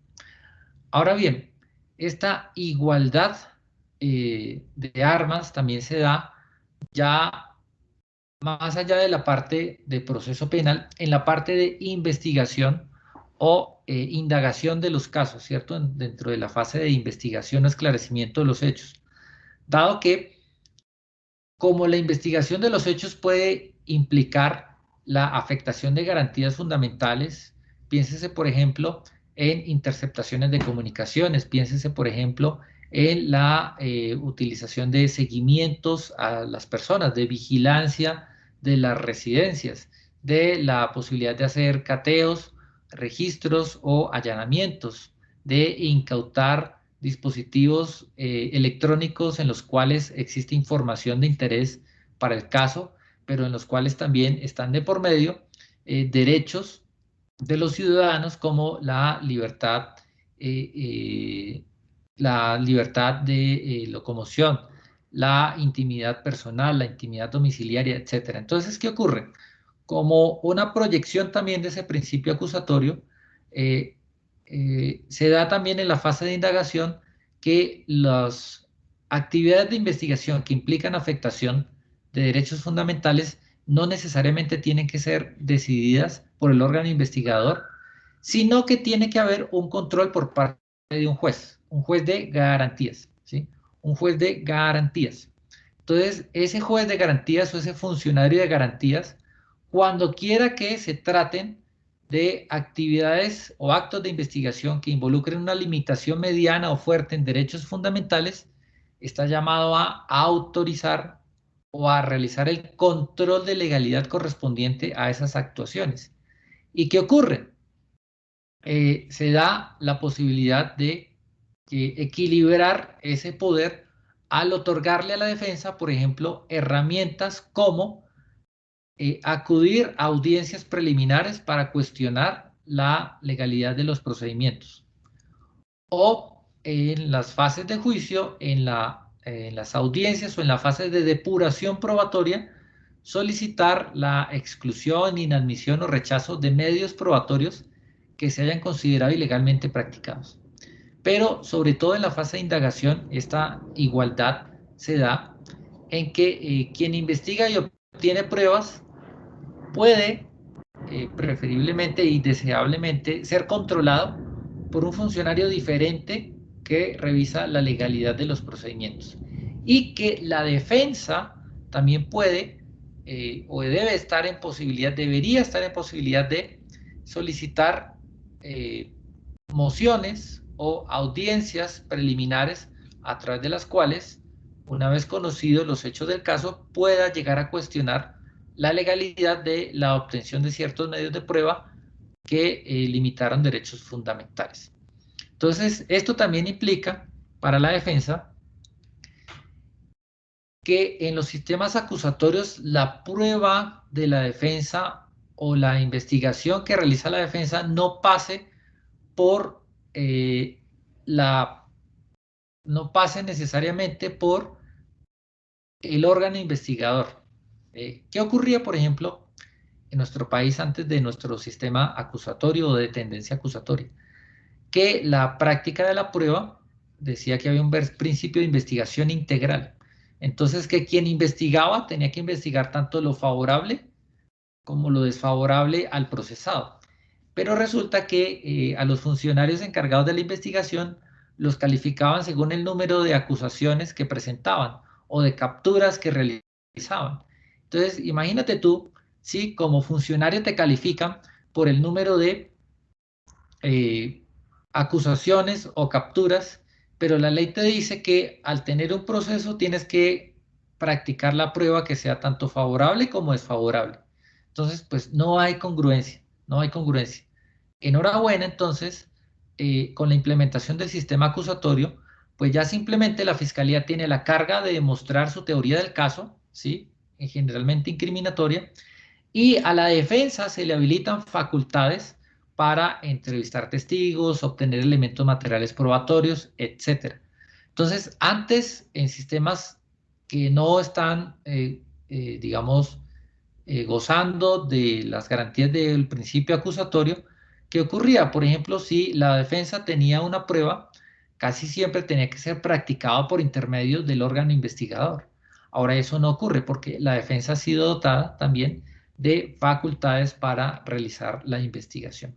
Ahora bien, esta igualdad de armas también se da ya más allá de la parte de proceso penal, en la parte de investigación o indagación de los casos, ¿cierto? Dentro de la fase de investigación o esclarecimiento de los hechos. Dado que, como la investigación de los hechos puede implicar la afectación de garantías fundamentales, piénsese, por ejemplo, en interceptaciones de comunicaciones, piénsese, por ejemplo, en la utilización de seguimientos a las personas, de vigilancia de las residencias, de la posibilidad de hacer cateos, registros o allanamientos, de incautar dispositivos electrónicos en los cuales existe información de interés para el caso, pero en los cuales también están de por medio derechos de los ciudadanos como la libertad de locomoción, la intimidad personal, la intimidad domiciliaria, etc. Entonces, ¿qué ocurre? Como una proyección también de ese principio acusatorio, se da también en la fase de indagación que las actividades de investigación que implican afectación de derechos fundamentales no necesariamente tienen que ser decididas por el órgano investigador, sino que tiene que haber un control por parte de un juez de garantías, ¿sí? Un juez de garantías. Entonces, ese juez de garantías o ese funcionario de garantías, cuando quiera que se traten de actividades o actos de investigación que involucren una limitación mediana o fuerte en derechos fundamentales, está llamado a autorizar o a realizar el control de legalidad correspondiente a esas actuaciones. ¿Y qué ocurre? Se da la posibilidad de equilibrar ese poder al otorgarle a la defensa, por ejemplo, herramientas como acudir a audiencias preliminares para cuestionar la legalidad de los procedimientos. O en las fases de juicio, en las audiencias o en la fase de depuración probatoria, solicitar la exclusión, inadmisión o rechazo de medios probatorios que se hayan considerado ilegalmente practicados. Pero sobre todo en la fase de indagación, esta igualdad se da en que quien investiga y obtiene pruebas puede preferiblemente y deseablemente ser controlado por un funcionario diferente que revisa la legalidad de los procedimientos, y que la defensa también puede o debe estar en posibilidad, debería estar en posibilidad de solicitar mociones o audiencias preliminares a través de las cuales, una vez conocidos los hechos del caso, pueda llegar a cuestionar la legalidad de la obtención de ciertos medios de prueba que limitaron derechos fundamentales. Entonces, esto también implica para la defensa que en los sistemas acusatorios la prueba de la defensa o la investigación que realiza la defensa no pase por no pase necesariamente por el órgano investigador. ¿Qué ocurría, por ejemplo, en nuestro país antes de nuestro sistema acusatorio o de tendencia acusatoria? Que la práctica de la prueba decía que había un principio de investigación integral. Entonces, que quien investigaba tenía que investigar tanto lo favorable como lo desfavorable al procesado. Pero resulta que a los funcionarios encargados de la investigación los calificaban según el número de acusaciones que presentaban o de capturas que realizaban. Entonces, imagínate tú, si como funcionario te califican por el número de acusaciones o capturas, pero la ley te dice que al tener un proceso tienes que practicar la prueba que sea tanto favorable como desfavorable. Entonces, pues no hay congruencia, no hay congruencia. enhorabuena, entonces, con la implementación del sistema acusatorio, pues ya simplemente la Fiscalía tiene la carga de demostrar su teoría del caso, ¿sí? Generalmente incriminatoria, y a la defensa se le habilitan facultades para entrevistar testigos, obtener elementos materiales probatorios, etc. Entonces, antes, en sistemas que no están, digamos, gozando de las garantías del principio acusatorio, ¿qué ocurría? Por ejemplo, si la defensa tenía una prueba, casi siempre tenía que ser practicado por intermedio del órgano investigador. Ahora eso no ocurre porque la defensa ha sido dotada también de facultades para realizar la investigación.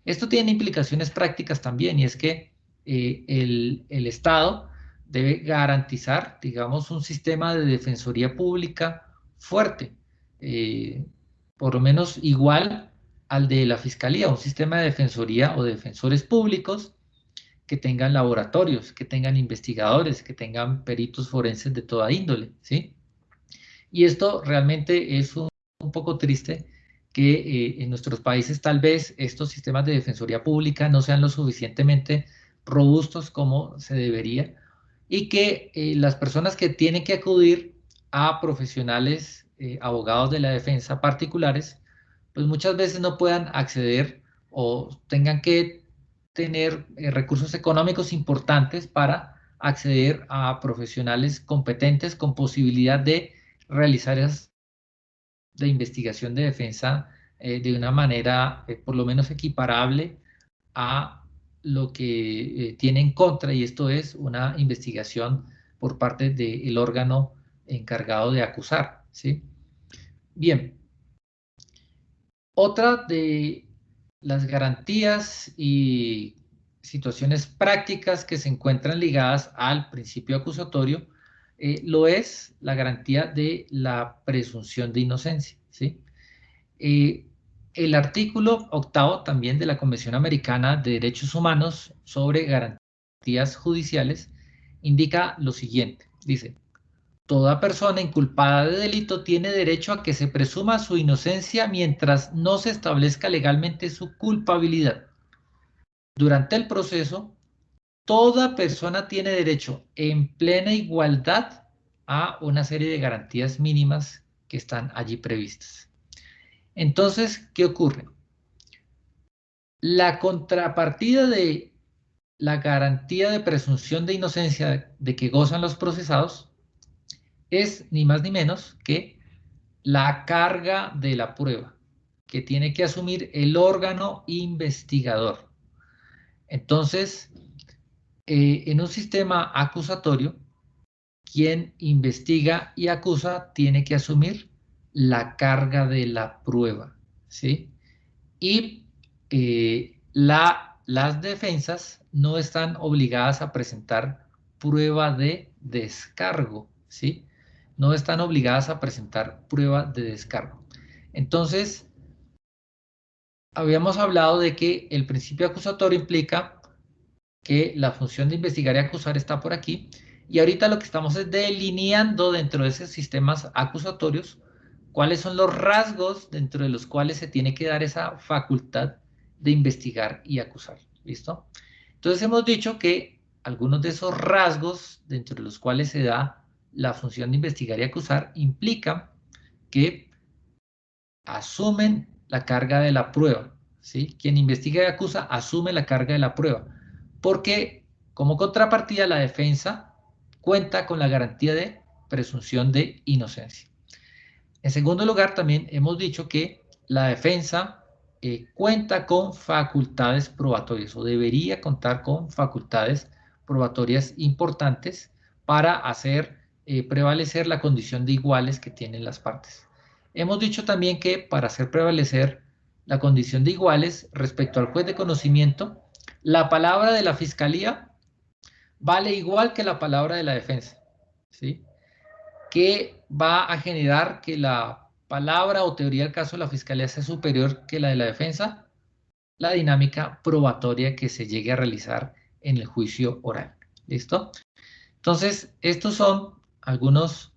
Esto tiene implicaciones prácticas también, y es que el Estado debe garantizar, digamos, un sistema de defensoría pública fuerte, eh, por lo menos igual al de la Fiscalía, un sistema de defensoría o de defensores públicos que tengan laboratorios, que tengan investigadores, que tengan peritos forenses de toda índole, ¿sí? Y esto realmente es un poco triste que en nuestros países tal vez estos sistemas de defensoría pública no sean lo suficientemente robustos como se debería y que las personas que tienen que acudir a profesionales, abogados de la defensa particulares, pues muchas veces no puedan acceder o tengan que tener recursos económicos importantes para acceder a profesionales competentes con posibilidad de realizar esas de investigación de defensa de una manera por lo menos equiparable a lo que tiene en contra, y esto es una investigación por parte del órgano encargado de acusar, ¿sí? Bien, otra de las garantías y situaciones prácticas que se encuentran ligadas al principio acusatorio lo es la garantía de la presunción de inocencia, ¿sí? Eh, el artículo octavo también de la Convención Americana de Derechos Humanos sobre garantías judiciales indica lo siguiente, dice: toda persona inculpada de delito tiene derecho a que se presuma su inocencia mientras no se establezca legalmente su culpabilidad. Durante el proceso, toda persona tiene derecho en plena igualdad a una serie de garantías mínimas que están allí previstas. Entonces, ¿qué ocurre? La contrapartida de la garantía de presunción de inocencia de que gozan los procesados es ni más ni menos que la carga de la prueba que tiene que asumir el órgano investigador. Entonces, en un sistema acusatorio, quien investiga y acusa tiene que asumir la carga de la prueba, ¿sí? Y las defensas no están obligadas a presentar prueba de descargo, ¿sí? No están obligadas a presentar prueba de descargo. Entonces, habíamos hablado de que el principio acusatorio implica que la función de investigar y acusar está por aquí, y ahorita lo que estamos es delineando dentro de esos sistemas acusatorios cuáles son los rasgos dentro de los cuales se tiene que dar esa facultad de investigar y acusar. ¿Listo? Entonces hemos dicho que algunos de esos rasgos dentro de los cuales se da la función de investigar y acusar implican que asumen la carga de la prueba, ¿sí? Quien investiga y acusa asume la carga de la prueba, porque como contrapartida la defensa cuenta con la garantía de presunción de inocencia. En segundo lugar, también hemos dicho que la defensa cuenta con facultades probatorias o debería contar con facultades probatorias importantes para hacer prevalecer la condición de iguales que tienen las partes. Hemos dicho también que para hacer prevalecer la condición de iguales respecto al juez de conocimiento, la palabra de la fiscalía vale igual que la palabra de la defensa, ¿sí? Que va a generar que la palabra o teoría del caso de la fiscalía sea superior que la de la defensa, la dinámica probatoria que se llegue a realizar en el juicio oral. ¿Listo? Entonces, estos son algunos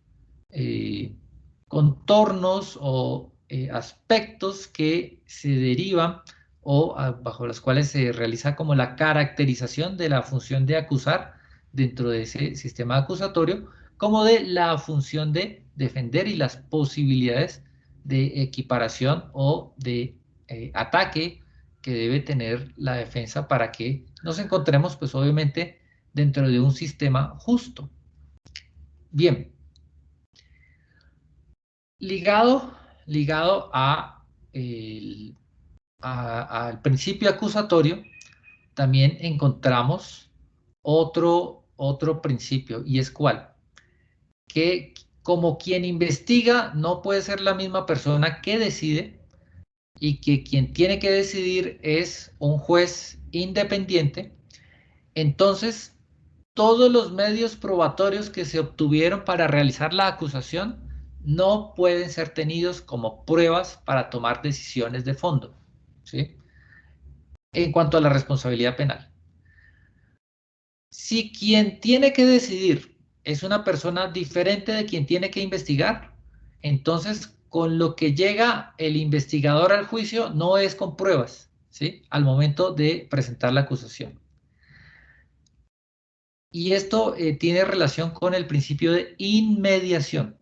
contornos o aspectos que se derivan o bajo las cuales se realiza como la caracterización de la función de acusar dentro de ese sistema acusatorio, como de la función de defender y las posibilidades de equiparación o de ataque que debe tener la defensa para que nos encontremos, pues obviamente, dentro de un sistema justo. Bien, ligado al principio acusatorio, también encontramos otro principio, y es ¿cuál? Que como quien investiga no puede ser la misma persona que decide, y que quien tiene que decidir es un juez independiente. Entonces, todos los medios probatorios que se obtuvieron para realizar la acusación no pueden ser tenidos como pruebas para tomar decisiones de fondo, ¿sí? En cuanto a la responsabilidad penal. Si quien tiene que decidir es una persona diferente de quien tiene que investigar, entonces con lo que llega el investigador al juicio no es con pruebas, ¿sí? Al momento de presentar la acusación. Y esto tiene relación con el principio de inmediación,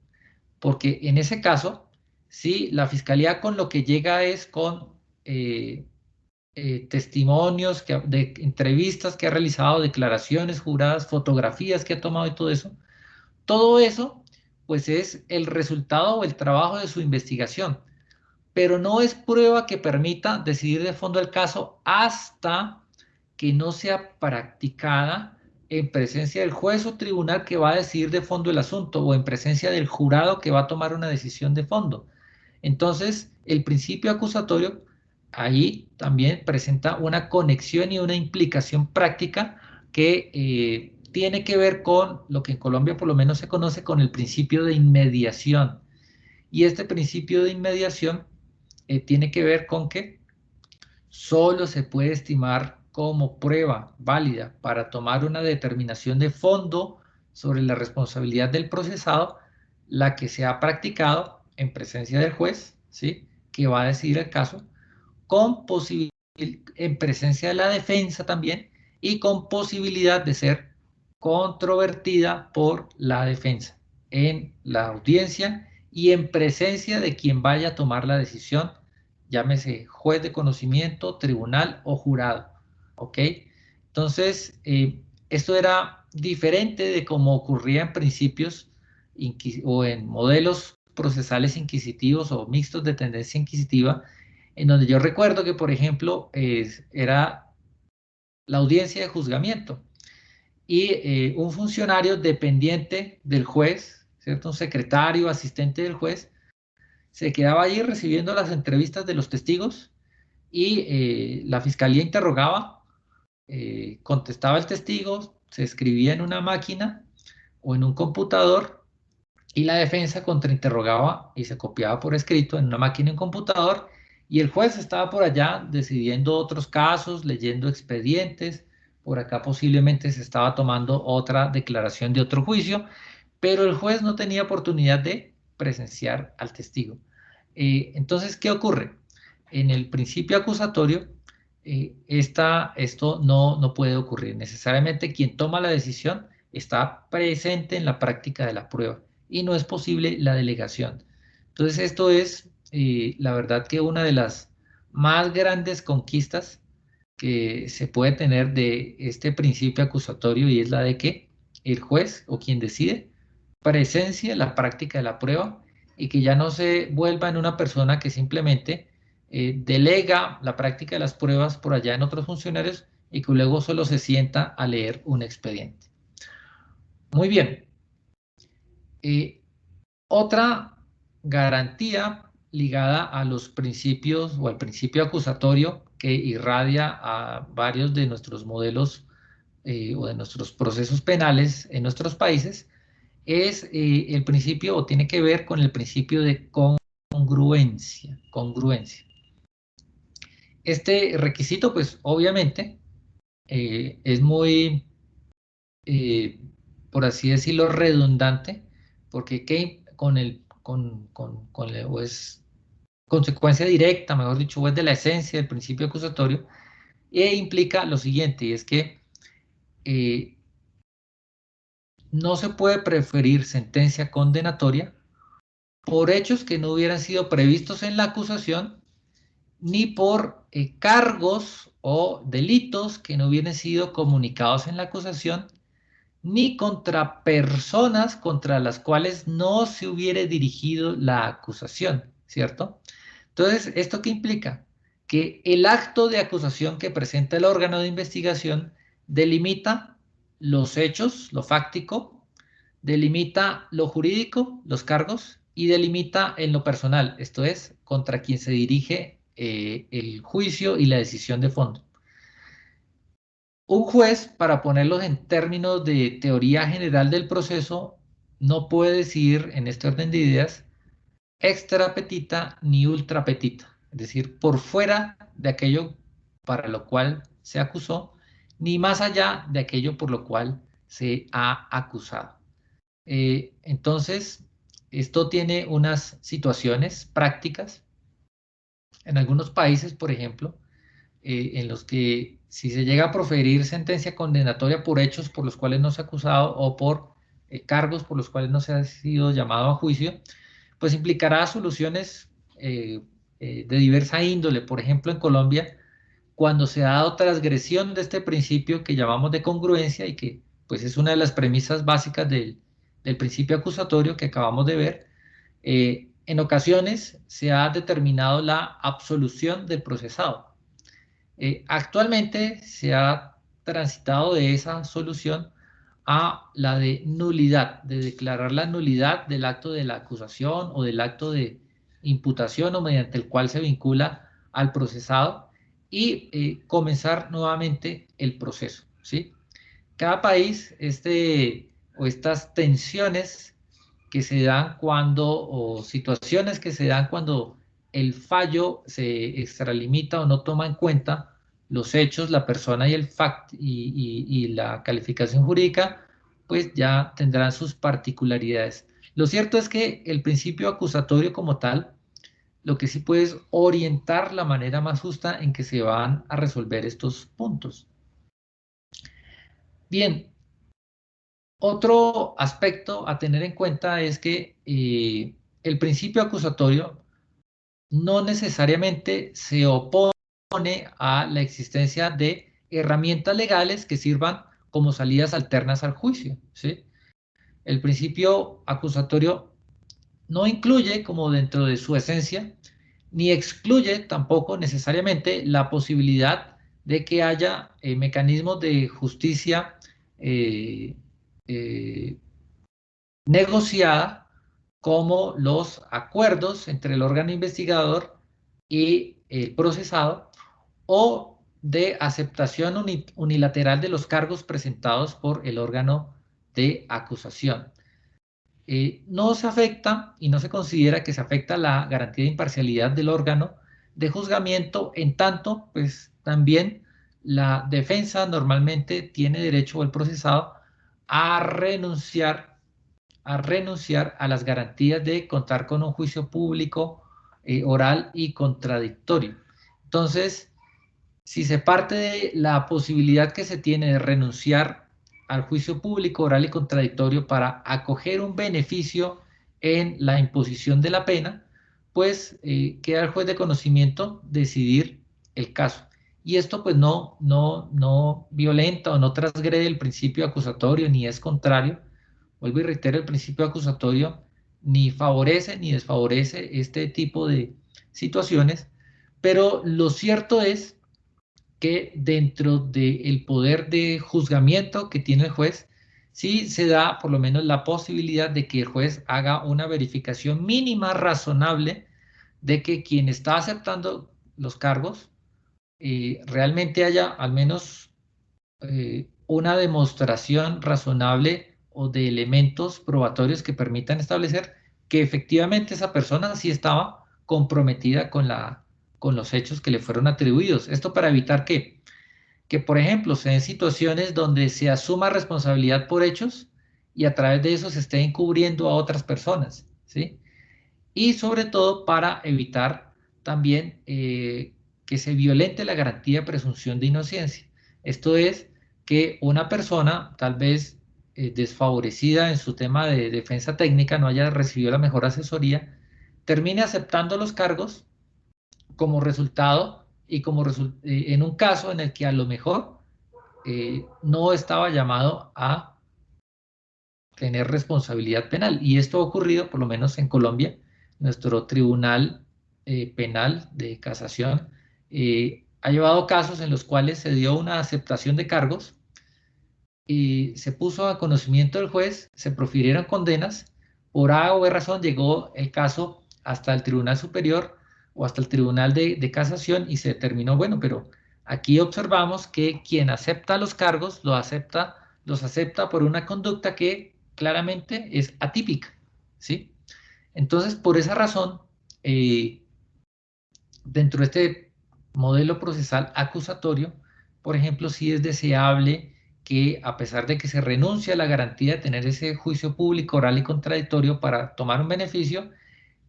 porque en ese caso, sí, la fiscalía con lo que llega es con testimonios de entrevistas que ha realizado, declaraciones juradas, fotografías que ha tomado y todo eso. Todo eso, pues es el resultado o el trabajo de su investigación, pero no es prueba que permita decidir de fondo el caso hasta que no sea practicada en presencia del juez o tribunal que va a decidir de fondo el asunto, o en presencia del jurado que va a tomar una decisión de fondo. Entonces, el principio acusatorio ahí también presenta una conexión y una implicación práctica que tiene que ver con lo que en Colombia por lo menos se conoce con el principio de inmediación. Y este principio de inmediación tiene que ver con que solo se puede estimar como prueba válida para tomar una determinación de fondo sobre la responsabilidad del procesado la que se ha practicado en presencia del juez, ¿sí? Que va a decidir el caso, con en presencia de la defensa también, y con posibilidad de ser controvertida por la defensa en la audiencia y en presencia de quien vaya a tomar la decisión, llámese juez de conocimiento, tribunal o jurado. ¿Ok? Entonces, esto era diferente de como ocurría en principios o en modelos procesales inquisitivos o mixtos de tendencia inquisitiva, en donde yo recuerdo que, por ejemplo, era la audiencia de juzgamiento y un funcionario dependiente del juez, ¿cierto? Un secretario, asistente del juez, se quedaba allí recibiendo las entrevistas de los testigos, y la fiscalía interrogaba, contestaba el testigo, se escribía en una máquina o en un computador, y la defensa contrainterrogaba y se copiaba por escrito en una máquina y un computador, y el juez estaba por allá decidiendo otros casos, leyendo expedientes, por acá posiblemente se estaba tomando otra declaración de otro juicio, pero el juez no tenía oportunidad de presenciar al testigo. Entonces, ¿qué ocurre? En el principio acusatorio, esto no puede ocurrir. Necesariamente quien toma la decisión está presente en la práctica de la prueba y no es posible la delegación. Entonces, esto es la verdad que una de las más grandes conquistas que se puede tener de este principio acusatorio, y es la de que el juez o quien decide presencia la práctica de la prueba, y que ya no se vuelva en una persona que simplemente delega la práctica de las pruebas por allá en otros funcionarios y que luego solo se sienta a leer un expediente. Muy bien. Otra garantía ligada a los principios o al principio acusatorio que irradia a varios de nuestros modelos o de nuestros procesos penales en nuestros países es el principio, o tiene que ver con el principio de congruencia. Este requisito, pues obviamente, es muy, eh, por así decirlo, redundante, porque o es consecuencia directa, mejor dicho, o es de la esencia del principio acusatorio, e implica lo siguiente, y es que eh, no se puede preferir sentencia condenatoria por hechos que no hubieran sido previstos en la acusación, ni por cargos o delitos que no hubieran sido comunicados en la acusación, ni contra personas contra las cuales no se hubiere dirigido la acusación, ¿cierto? Entonces, ¿esto qué implica? Que el acto de acusación que presenta el órgano de investigación delimita los hechos, lo fáctico, delimita lo jurídico, los cargos, y delimita en lo personal, esto es, contra quien se dirige el juicio y la decisión de fondo. Un juez, para ponerlos en términos de teoría general del proceso, no puede decidir en este orden de ideas extra petita ni ultra petita, es decir, por fuera de aquello para lo cual se acusó, ni más allá de aquello por lo cual se ha acusado. Entonces, esto tiene unas situaciones prácticas. En algunos países, por ejemplo, en los que si se llega a proferir sentencia condenatoria por hechos por los cuales no se ha acusado o por cargos por los cuales no se ha sido llamado a juicio, pues implicará soluciones de diversa índole. Por ejemplo, en Colombia, cuando se ha dado transgresión de este principio que llamamos de congruencia y que pues es una de las premisas básicas del principio acusatorio que acabamos de ver, en ocasiones se ha determinado la absolución del procesado. Actualmente se ha transitado de esa solución a la de nulidad, de declarar la nulidad del acto de la acusación o del acto de imputación o mediante el cual se vincula al procesado y comenzar nuevamente el proceso, ¿sí? Cada país, estas tensiones que se dan cuando, o situaciones que se dan cuando el fallo se extralimita o no toma en cuenta los hechos, la persona y el fact y la calificación jurídica, pues ya tendrán sus particularidades. Lo cierto es que el principio acusatorio como tal, lo que sí puede es orientar la manera más justa en que se van a resolver estos puntos. Bien, otro aspecto a tener en cuenta es que el principio acusatorio no necesariamente se opone a la existencia de herramientas legales que sirvan como salidas alternas al juicio, ¿sí? El principio acusatorio no incluye, como dentro de su esencia, ni excluye tampoco necesariamente la posibilidad de que haya mecanismos de justicia eh, eh, negociada, como los acuerdos entre el órgano investigador y el procesado, o de aceptación unilateral de los cargos presentados por el órgano de acusación. No se afecta y no se considera que se afecta la garantía de imparcialidad del órgano de juzgamiento, en tanto, pues también la defensa normalmente tiene derecho, o el procesado, a renunciar a las garantías de contar con un juicio público, oral y contradictorio. Entonces, si se parte de la posibilidad que se tiene de renunciar al juicio público, oral y contradictorio para acoger un beneficio en la imposición de la pena, pues queda al juez de conocimiento decidir el caso. Y esto pues no violenta o no transgrede el principio acusatorio ni es contrario. Vuelvo y reitero, el principio acusatorio ni favorece ni desfavorece este tipo de situaciones, pero lo cierto es que dentro del poder de juzgamiento que tiene el juez, sí se da por lo menos la posibilidad de que el juez haga una verificación mínima razonable de que quien está aceptando los cargos realmente haya al menos una demostración razonable o de elementos probatorios que permitan establecer que efectivamente esa persona sí estaba comprometida con los hechos que le fueron atribuidos. Esto para evitar que, por ejemplo, se den situaciones donde se asuma responsabilidad por hechos y a través de eso se esté encubriendo a otras personas, ¿sí? Y sobre todo para evitar también que se violente la garantía de presunción de inocencia. Esto es que una persona, tal vez desfavorecida en su tema de defensa técnica, no haya recibido la mejor asesoría, termine aceptando los cargos como resultado y en un caso en el que a lo mejor no estaba llamado a tener responsabilidad penal. Y esto ha ocurrido, por lo menos en Colombia, nuestro Tribunal Penal de Casación ha llevado casos en los cuales se dio una aceptación de cargos y se puso a conocimiento del juez, se profirieron condenas, por A o B razón llegó el caso hasta el Tribunal Superior o hasta el Tribunal de Casación y se determinó, bueno, pero aquí observamos que quien acepta los cargos los acepta por una conducta que claramente es atípica, ¿sí? Entonces, por esa razón, dentro de este modelo procesal acusatorio, por ejemplo, sí es deseable que, a pesar de que se renuncia a la garantía de tener ese juicio público, oral y contradictorio para tomar un beneficio,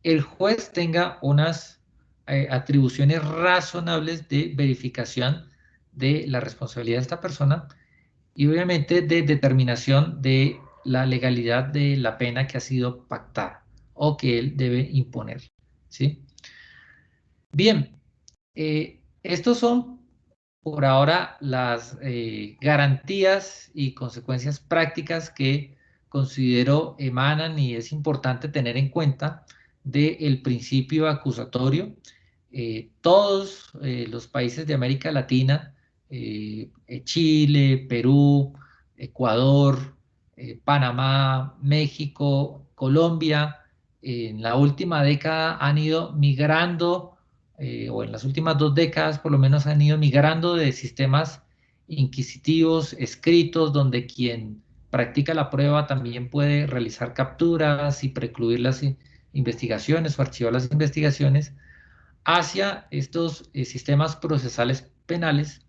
el juez tenga unas atribuciones razonables de verificación de la responsabilidad de esta persona y obviamente de determinación de la legalidad de la pena que ha sido pactada o que él debe imponer, ¿sí? Bien, estos son por ahora las garantías y consecuencias prácticas que considero emanan y es importante tener en cuenta del principio acusatorio. Todos los países de América Latina, Chile, Perú, Ecuador, Panamá, México, Colombia, en la última década han ido migrando o en las últimas 2 décadas por lo menos han ido migrando de sistemas inquisitivos, escritos, donde quien practica la prueba también puede realizar capturas y precluir las investigaciones o archivar las investigaciones, hacia estos sistemas procesales penales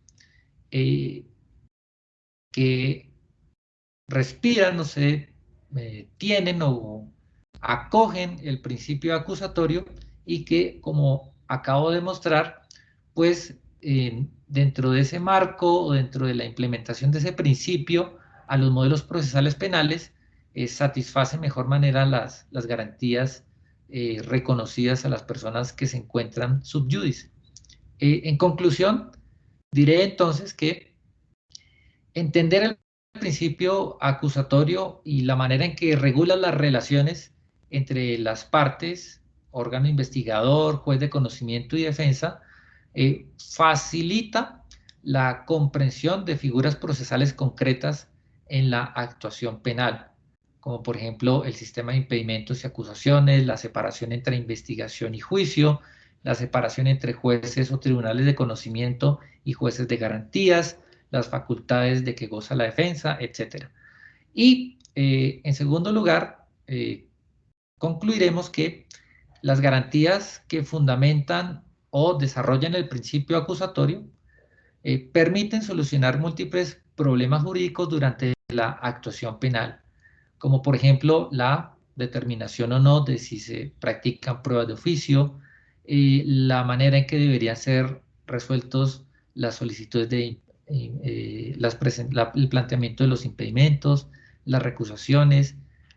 eh, que respiran, no sé, tienen o acogen el principio acusatorio y que, como acabo de mostrar, pues dentro de ese marco o dentro de la implementación de ese principio a los modelos procesales penales, satisface mejor manera las garantías reconocidas a las personas que se encuentran sub judice. En conclusión, diré entonces que entender el principio acusatorio y la manera en que regula las relaciones entre las partes, órgano investigador, juez de conocimiento y defensa, facilita la comprensión de figuras procesales concretas en la actuación penal, como por ejemplo el sistema de impedimentos y acusaciones, la separación entre investigación y juicio, la separación entre jueces o tribunales de conocimiento y jueces de garantías, las facultades de que goza la defensa, etc. Y en segundo lugar, concluiremos que las garantías que fundamentan o desarrollan el principio acusatorio permiten solucionar múltiples problemas jurídicos durante la actuación penal, como por ejemplo la determinación o no de si se practican pruebas de oficio, la manera en que deberían ser resueltos las solicitudes de el planteamiento de los impedimentos, las recusaciones,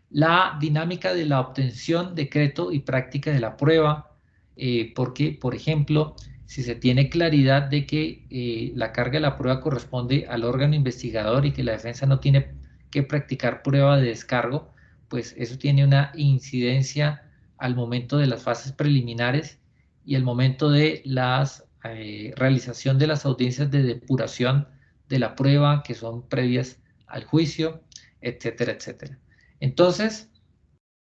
la dinámica de la obtención, decreto y práctica de la prueba, porque, por ejemplo, si se tiene claridad de que la carga de la prueba corresponde al órgano investigador y que la defensa no tiene que practicar prueba de descargo, pues eso tiene una incidencia al momento de las fases preliminares y al momento de la realización de las audiencias de depuración de la prueba que son previas al juicio, etcétera, etcétera. Entonces,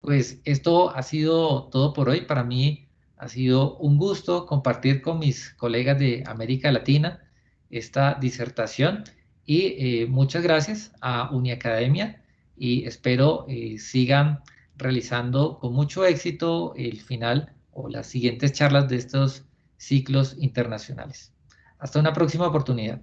pues esto ha sido todo por hoy. Para mí ha sido un gusto compartir con mis colegas de América Latina esta disertación y muchas gracias a Uniacademia y espero sigan realizando con mucho éxito el final o las siguientes charlas de estos ciclos internacionales. Hasta una próxima oportunidad.